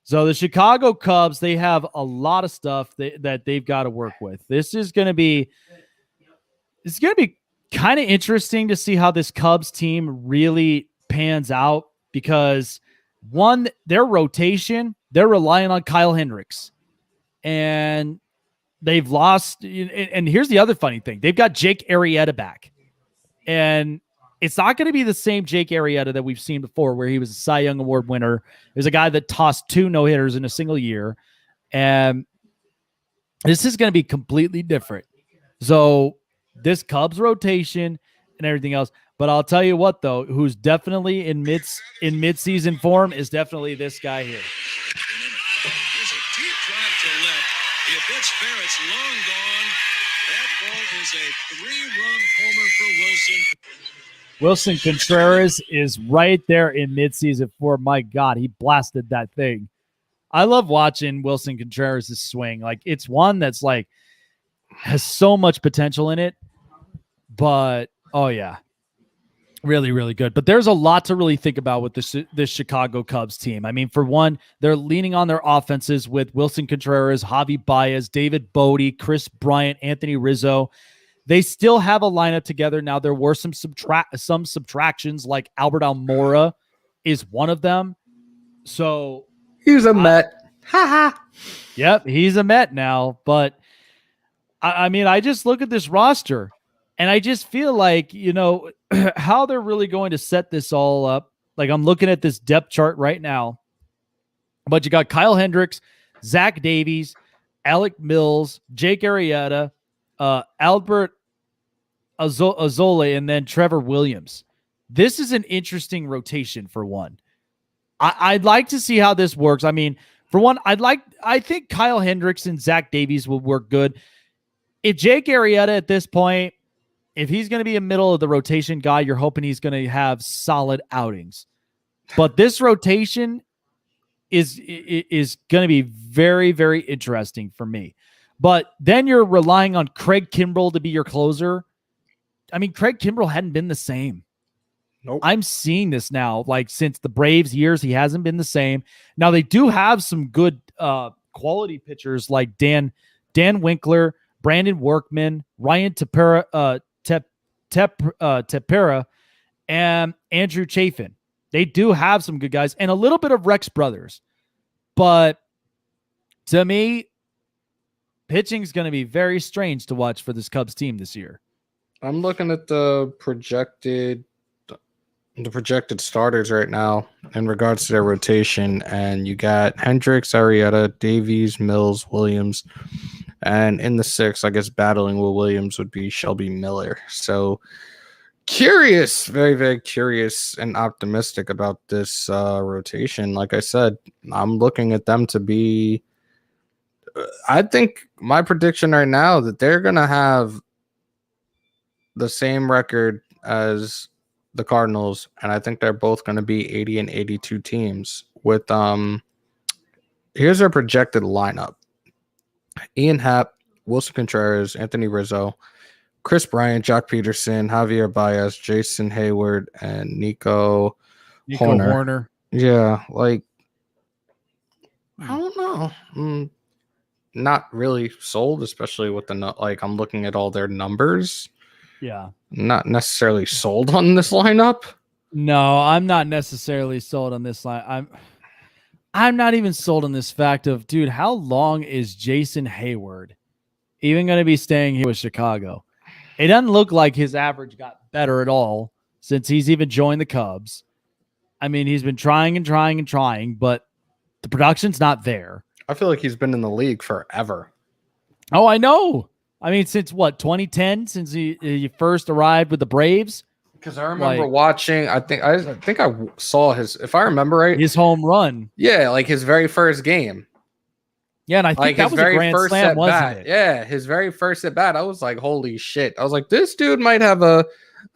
Speaker 2: So the Chicago Cubs, they have a lot of stuff that they've got to work with. This is going to be kind of interesting to see how this Cubs team really pans out, because one, their rotation, they're relying on Kyle Hendricks, and they've lost. And here's the other funny thing. They've got Jake Arrieta back, and it's not going to be the same Jake Arrieta that we've seen before, where he was a Cy Young Award winner. There's a guy that tossed 2 no-hitters in a single year, and this is going to be completely different. So this Cubs rotation and everything else. But I'll tell you what, though, who's definitely in mid-season form is definitely this guy here.
Speaker 4: There's a deep drive to left. If it's fair, it's long gone. That ball is a 3-run homer for Wilson.
Speaker 2: Wilson Contreras is right there in midseason form. My God, he blasted that thing. I love watching Wilson Contreras' swing. Like, it's one that's like has so much potential in it. But oh yeah, really, really good. But there's a lot to really think about with this Chicago Cubs team. I mean, for one, they're leaning on their offenses with Wilson Contreras, Javi Baez, David Bodie, Chris Bryant, Anthony Rizzo. They still have a lineup together. Now, there were some subtractions, like Albert Almora is one of them. So
Speaker 3: he's a Met.
Speaker 2: Yep, he's a Met now. But I mean, I just look at this roster and I just feel like, how they're really going to set this all up. Like, I'm looking at this depth chart right now, but you got Kyle Hendricks, Zach Davies, Alec Mills, Jake Arrieta, Albert Azole, and then Trevor Williams. This is an interesting rotation for one. I'd like to see how this works. I mean, for one, I think Kyle Hendricks and Zach Davies will work good. If Jake Arrieta at this point, if he's going to be a middle of the rotation guy, you're hoping he's going to have solid outings. But this rotation is going to be very, very interesting for me. But then you're relying on Craig Kimbrell to be your closer. I mean, Craig Kimbrell hadn't been the same.
Speaker 3: Nope.
Speaker 2: I'm seeing this now. Like since the Braves years, he hasn't been the same. Now they do have some good quality pitchers like Dan Winkler, Brandon Workman, Ryan Tepera, Tepera, and Andrew Chafin. They do have some good guys and a little bit of Rex Brothers. But to me, pitching is going to be very strange to watch for this Cubs team this year.
Speaker 3: I'm looking at the projected starters right now in regards to their rotation, and you got Hendricks, Arrieta, Davies, Mills, Williams, and in the sixth, I guess battling with Williams would be Shelby Miller. So curious, very, very curious and optimistic about this rotation. Like I said, I'm looking at them to be, I think my prediction right now that they're going to have the same record as the Cardinals, and I think they're both going to be 80 and 82 teams with here's our projected lineup: Ian Happ, Wilson Contreras, Anthony Rizzo, Chris Bryant, Jock Peterson, Javier Baez, Jason Hayward, and Nico Horner. Yeah, like I don't know. Not really sold, especially with the like I'm looking at all their numbers.
Speaker 2: Yeah.
Speaker 3: Not necessarily sold on this lineup.
Speaker 2: No, I'm not necessarily sold on this line. I'm not even sold on this fact of, dude, how long is Jason Hayward even going to be staying here with Chicago? It doesn't look like his average got better at all since he's even joined the Cubs. I mean, he's been trying, but the production's not there.
Speaker 3: I feel like he's been in the league forever.
Speaker 2: Oh, I know. I mean, since what, 2010, since he first arrived with the Braves?
Speaker 3: Because I remember watching, I think I saw his, if I remember right,
Speaker 2: his home run.
Speaker 3: Yeah, like his very first game.
Speaker 2: Yeah, and I think like that was a grand slam, wasn't it?
Speaker 3: Yeah, his very first at bat. I was like, holy shit. I was like, this dude might have a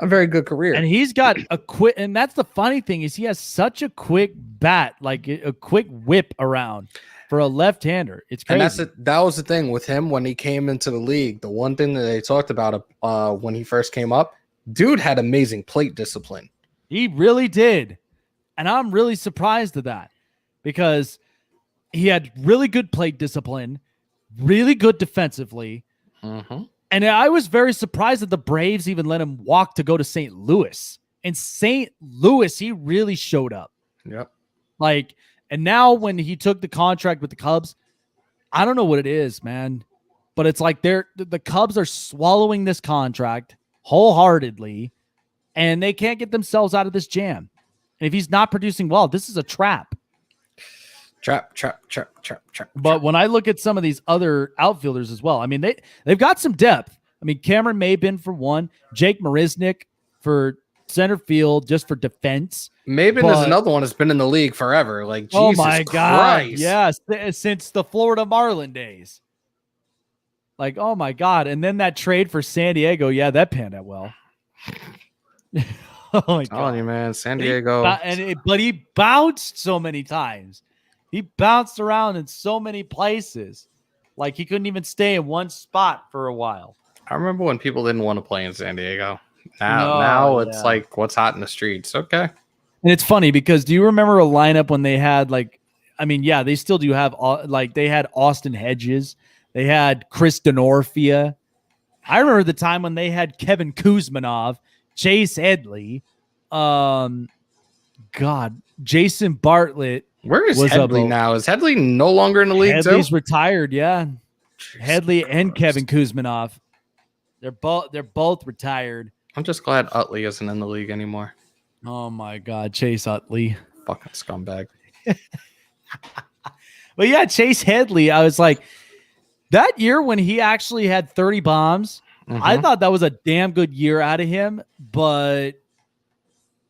Speaker 3: very good career.
Speaker 2: And he's got a quick, and that's the funny thing is he has such a quick bat, like a quick whip around. For a left-hander, it's crazy.
Speaker 3: And that was the thing with him when he came into the league. The one thing that they talked about when he first came up, dude had amazing plate discipline.
Speaker 2: He really did. And I'm really surprised at that because he had really good plate discipline, really good defensively.
Speaker 3: Mm-hmm.
Speaker 2: And I was very surprised that the Braves even let him walk to go to St. Louis. In St. Louis, he really showed up.
Speaker 3: Yep.
Speaker 2: Like, and now when he took the contract with the Cubs, I don't know what it is, man, but it's like the Cubs are swallowing this contract wholeheartedly and they can't get themselves out of this jam. And if he's not producing well, this is a trap.
Speaker 3: Trap.
Speaker 2: But when I look at some of these other outfielders as well, I mean, they've got some depth. I mean, Cameron Maybin for one, Jake Marisnick for center field just for defense.
Speaker 3: Maybin is another one that's been in the league forever. Like, Jesus
Speaker 2: oh my God.
Speaker 3: Christ.
Speaker 2: Yes. Since the Florida Marlin days. Like, oh my God. And then that trade for San Diego. Yeah, that panned out well. Oh my God.
Speaker 3: Telling you, man, San Diego.
Speaker 2: But he bounced so many times. He bounced around in so many places. Like he couldn't even stay in one spot for a while.
Speaker 3: I remember when people didn't want to play in San Diego. Now it's like what's hot in the streets. Okay.
Speaker 2: And it's funny because do you remember a lineup when they had they still do have they had Austin Hedges. They had Chris Denorfia. I remember the time when they had Kevin Kuzmanov, Chase Headley, Jason Bartlett.
Speaker 3: Where is Headley now? Is Headley no longer in the league?
Speaker 2: Headley's retired, yeah. Jesus Headley Christ. And Kevin Kuzmanov. They're both retired.
Speaker 3: I'm just glad Utley isn't in the league anymore.
Speaker 2: Oh my God, Chase Utley.
Speaker 3: Fucking scumbag.
Speaker 2: But yeah, Chase Headley, I was like, that year when he actually had 30 bombs, I thought that was a damn good year out of him, but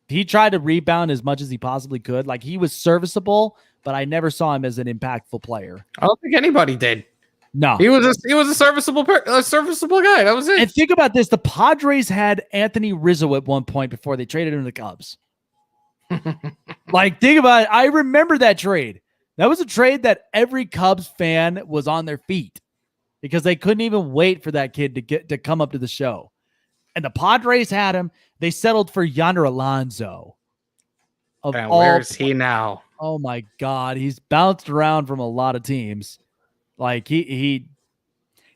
Speaker 2: he tried to rebound as much as he possibly could. Like he was serviceable, but I never saw him as an impactful player.
Speaker 3: I don't think anybody did.
Speaker 2: No,
Speaker 3: he was a serviceable guy. That was it.
Speaker 2: And think about this: the Padres had Anthony Rizzo at one point before they traded him to the Cubs. Like, think about it. I remember that trade. That was a trade that every Cubs fan was on their feet. because they couldn't even wait for that kid to come up to the show. And the Padres had him. They settled for Yonder Alonso.
Speaker 3: And where's he now?
Speaker 2: Oh my God, he's bounced around from a lot of teams. Like he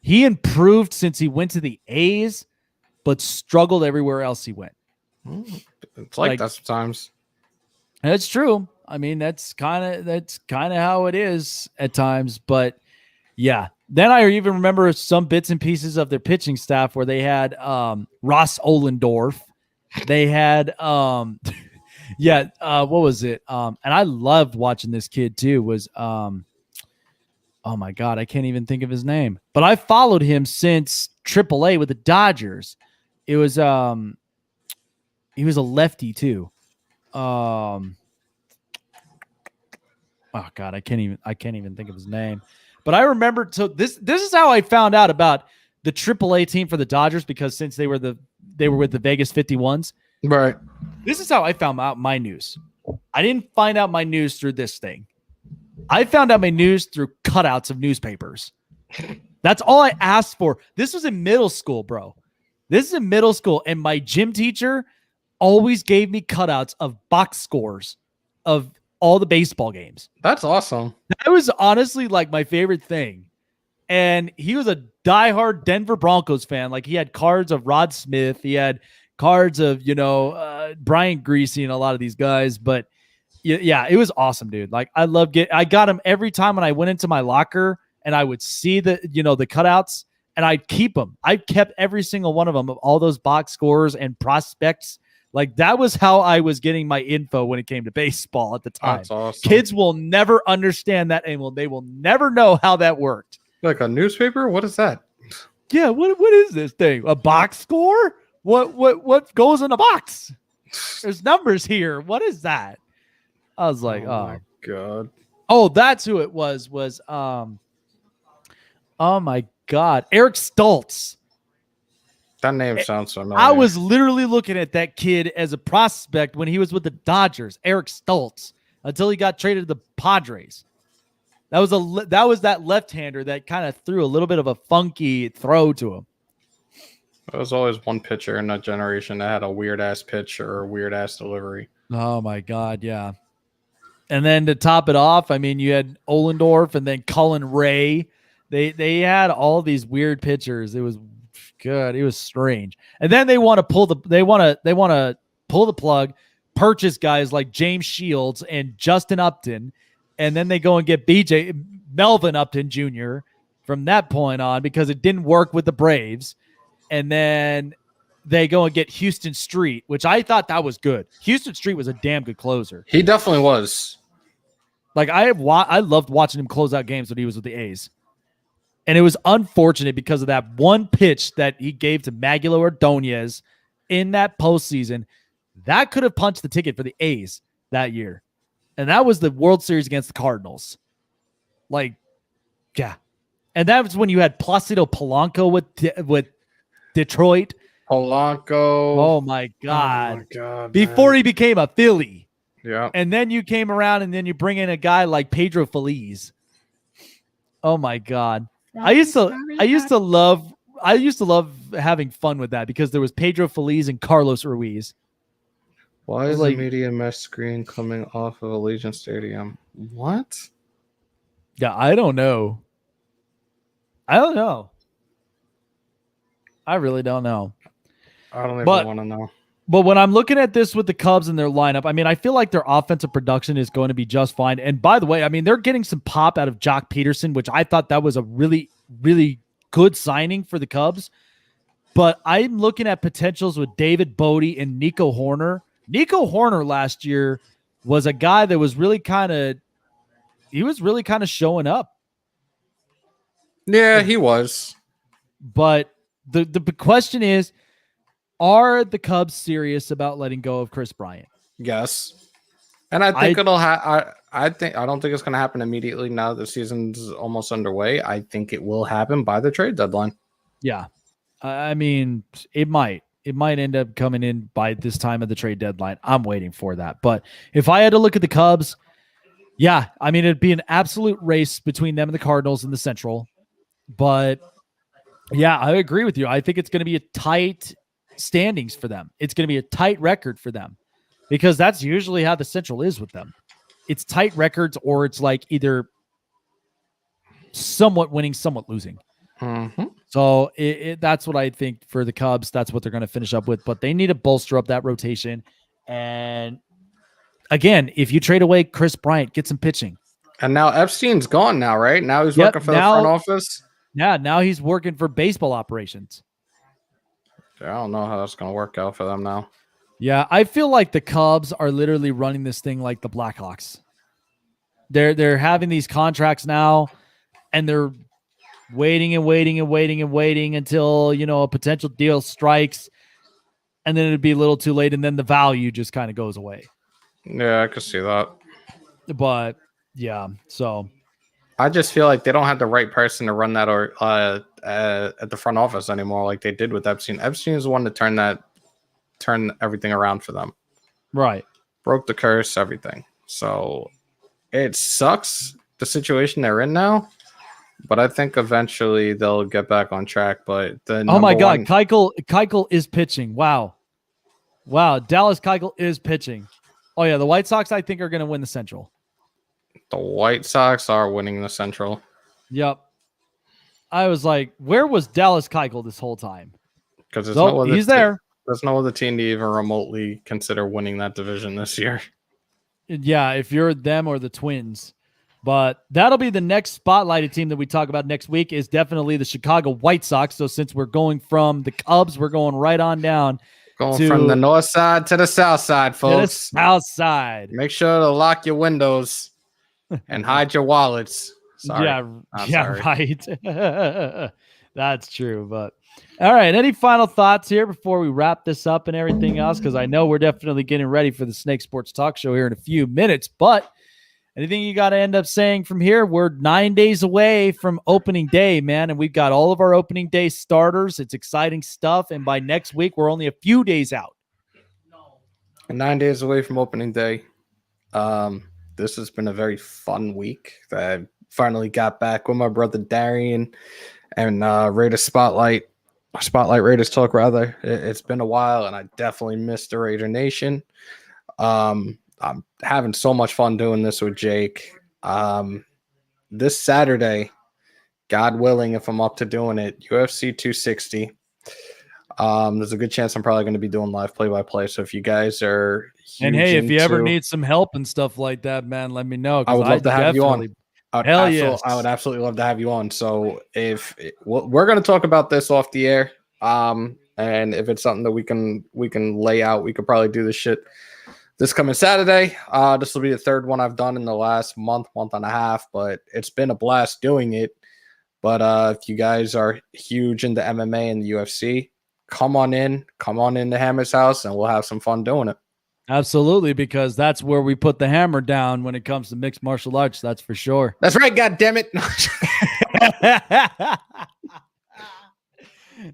Speaker 2: improved since he went to the A's, but struggled everywhere else he went.
Speaker 3: It's like that sometimes.
Speaker 2: That's true. I mean, that's kind of how it is at times. But yeah, then I even remember some bits and pieces of their pitching staff where they had Ross Ollendorf. They had what was it? And I loved watching this kid too. Was oh my God, I can't even think of his name. But I followed him since AAA with the Dodgers. It was he was a lefty too. Oh God, I can't even think of his name. But I remember, so this is how I found out about the AAA team for the Dodgers, because since they were with the Vegas 51s.
Speaker 3: Right.
Speaker 2: This is how I found out my news. I didn't find out my news through this thing. I found out my news through cutouts of newspapers. That's all I asked for. This was in middle school, bro. This is in middle school, and my gym teacher always gave me cutouts of box scores of all the baseball games.
Speaker 3: That's awesome.
Speaker 2: That was honestly like my favorite thing. And he was a diehard Denver Broncos fan. Like, he had cards of Rod Smith. He had cards of, Brian Greasy and a lot of these guys. But yeah, it was awesome, dude. Like, I got him every time when I went into my locker and I would see the cutouts, and I'd keep them. I kept every single one of them, of all those box scores and prospects. Like, that was how I was getting my info when it came to baseball at the time.
Speaker 3: That's awesome.
Speaker 2: Kids will never understand that, and they will never know how that worked.
Speaker 3: Like a newspaper? What is that?
Speaker 2: Yeah, what is this thing? A box score? What goes in a box? There's numbers here. What is that? I was like,
Speaker 3: oh my God.
Speaker 2: Oh, that's who it was. Oh my God, Eric Stoltz.
Speaker 3: That name sounds familiar.
Speaker 2: I was literally looking at that kid as a prospect when he was with the Dodgers, Eric Stoltz, until he got traded to the Padres. That was that left-hander that kind of threw a little bit of a funky throw to him.
Speaker 3: There was always one pitcher in that generation that had a weird-ass pitch or a weird-ass delivery.
Speaker 2: Oh, my God, yeah. And then to top it off, I mean, you had Ollendorf and then Cullen Ray. They had all these weird pitchers. It was good. It was strange. And then they want to pull the plug, purchase guys like James Shields and Justin Upton, and then they go and get Melvin Upton Jr. from that point on, because it didn't work with the Braves. And then they go and get Houston Street, which I thought that was good. Houston Street was a damn good closer.
Speaker 3: He definitely was.
Speaker 2: Like, I loved watching him close out games when he was with the A's. And it was unfortunate because of that one pitch that he gave to Maguila Ordonez in that postseason. That could have punched the ticket for the A's that year. And that was the World Series against the Cardinals. Like, yeah. And that was when you had Placido Polanco with Detroit.
Speaker 3: Polanco.
Speaker 2: Oh, my God.
Speaker 3: Oh, my God.
Speaker 2: Before
Speaker 3: man.
Speaker 2: he became a Philly.
Speaker 3: Yeah.
Speaker 2: And then you came around and then you bring in a guy like Pedro Feliz. Oh, my God. I used to love having fun with that, because there was Pedro Feliz and Carlos Ruiz.
Speaker 3: Why is the media mesh screen coming off of Allegiant Stadium? What?
Speaker 2: Yeah, I don't know. I really don't know.
Speaker 3: I don't even want to know.
Speaker 2: But when I'm looking at this with the Cubs and their lineup, I mean, I feel like their offensive production is going to be just fine. And by the way, I mean, they're getting some pop out of Jock Peterson, which I thought that was a really, really good signing for the Cubs. But I'm looking at potentials with David Bodie and Nico Horner. Nico Horner last year was a guy that was really kind of showing up.
Speaker 3: Yeah, he was.
Speaker 2: But the question is, are the Cubs serious about letting go of Chris Bryant?
Speaker 3: Yes. And I think it'll I don't think it's going to happen immediately now that the season's almost underway. I think it will happen by the trade deadline.
Speaker 2: Yeah. I mean, it might end up coming in by this time of the trade deadline. I'm waiting for that. But if I had to look at the Cubs, yeah, I mean, it'd be an absolute race between them and the Cardinals in the Central. But Yeah, I agree with you. I think it's going to be a tight standings for them. It's going to be a tight record for them because that's usually how the Central is with them. It's tight records or it's like either somewhat winning, somewhat losing.
Speaker 3: Mm-hmm.
Speaker 2: So that's what I think for the Cubs. That's what they're going to finish up with. But they need to bolster up that rotation. And again, if you trade away Chris Bryant, get some pitching.
Speaker 3: And now Epstein's gone now, right? Now he's working for the front office.
Speaker 2: Yeah, now he's working for baseball operations.
Speaker 3: I don't know how that's going to work out for them now.
Speaker 2: Yeah, I feel like the Cubs are literally running this thing like the Blackhawks. They're having these contracts now, and they're waiting and waiting and waiting and waiting until, a potential deal strikes, and then it'd be a little too late, and then the value just kind of goes away.
Speaker 3: Yeah, I could see that.
Speaker 2: But yeah, so
Speaker 3: I just feel like they don't have the right person to run that or at the front office anymore, like they did with Epstein. Epstein is the one to turn everything around for them.
Speaker 2: Right.
Speaker 3: Broke the curse, everything. So it sucks the situation they're in now, but I think eventually they'll get back on track. But
Speaker 2: oh my God, Keuchel is pitching. Wow. Dallas Keuchel is pitching. Oh yeah, the White Sox I think are going to win the Central.
Speaker 3: The White Sox are winning the Central.
Speaker 2: Yep. I was like, where was Dallas Keuchel this whole time?
Speaker 3: Because
Speaker 2: he's there.
Speaker 3: There's no other team to even remotely consider winning that division this year.
Speaker 2: Yeah, if you're them or the Twins. But that'll be the next spotlighted team that we talk about next week is definitely the Chicago White Sox. So since we're going from the Cubs, we're going right on down.
Speaker 3: Going from the north side to the south side, folks.
Speaker 2: To the south side.
Speaker 3: Make sure to lock your windows and hide your wallets. Sorry.
Speaker 2: Sorry. Right. That's true. But all right. Any final thoughts here before we wrap this up and everything else? Because I know we're definitely getting ready for the Snake Sports Talk Show here in a few minutes. But anything you got to end up saying from here? We're 9 days away from opening day, man. And we've got all of our opening day starters. It's exciting stuff. And by next week, we're only a few days out.
Speaker 3: 9 days away from opening day. This has been a very fun week. I finally got back with my brother Darian and Raiders Spotlight Raiders Talk, rather. It's been a while, and I definitely missed the Raider Nation. I'm having so much fun doing this with Jake. This Saturday, God willing, if I'm up to doing it, UFC 260. There's a good chance I'm probably going to be doing live play-by-play. So if you guys are
Speaker 2: and hey, if you ever need some help and stuff like that, man, let me know.
Speaker 3: I would love to have you on.
Speaker 2: Yes.
Speaker 3: I would absolutely love to have you on. So we're going to talk about this off the air, and if it's something that we can lay out, we could probably do this shit this coming Saturday. This will be the third one I've done in the last month and a half, but it's been a blast doing it. But if you guys are huge into MMA and the UFC, come on in to Hammer's house, and we'll have some fun doing it.
Speaker 2: Absolutely, because that's where we put the hammer down when it comes to mixed martial arts. That's for sure.
Speaker 3: That's right. God damn it.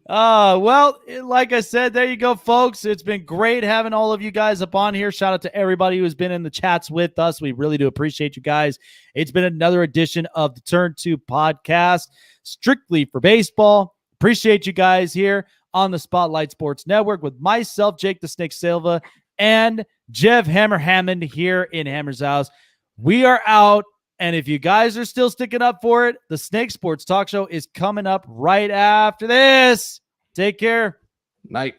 Speaker 2: Well, like I said, there you go, folks. It's been great having all of you guys up on here. Shout out to everybody who's been in the chats with us. We really do appreciate you guys. It's been another edition of the Turn 2 podcast, strictly for baseball. Appreciate you guys here on the Spotlight Sports Network with myself, Jake the Snake Silva, and Jeff Hammer Hammond here in Hammer's house. We are out. And if you guys are still sticking up for it, the Snake Sports Talk Show is coming up right after this. Take care.
Speaker 3: Night.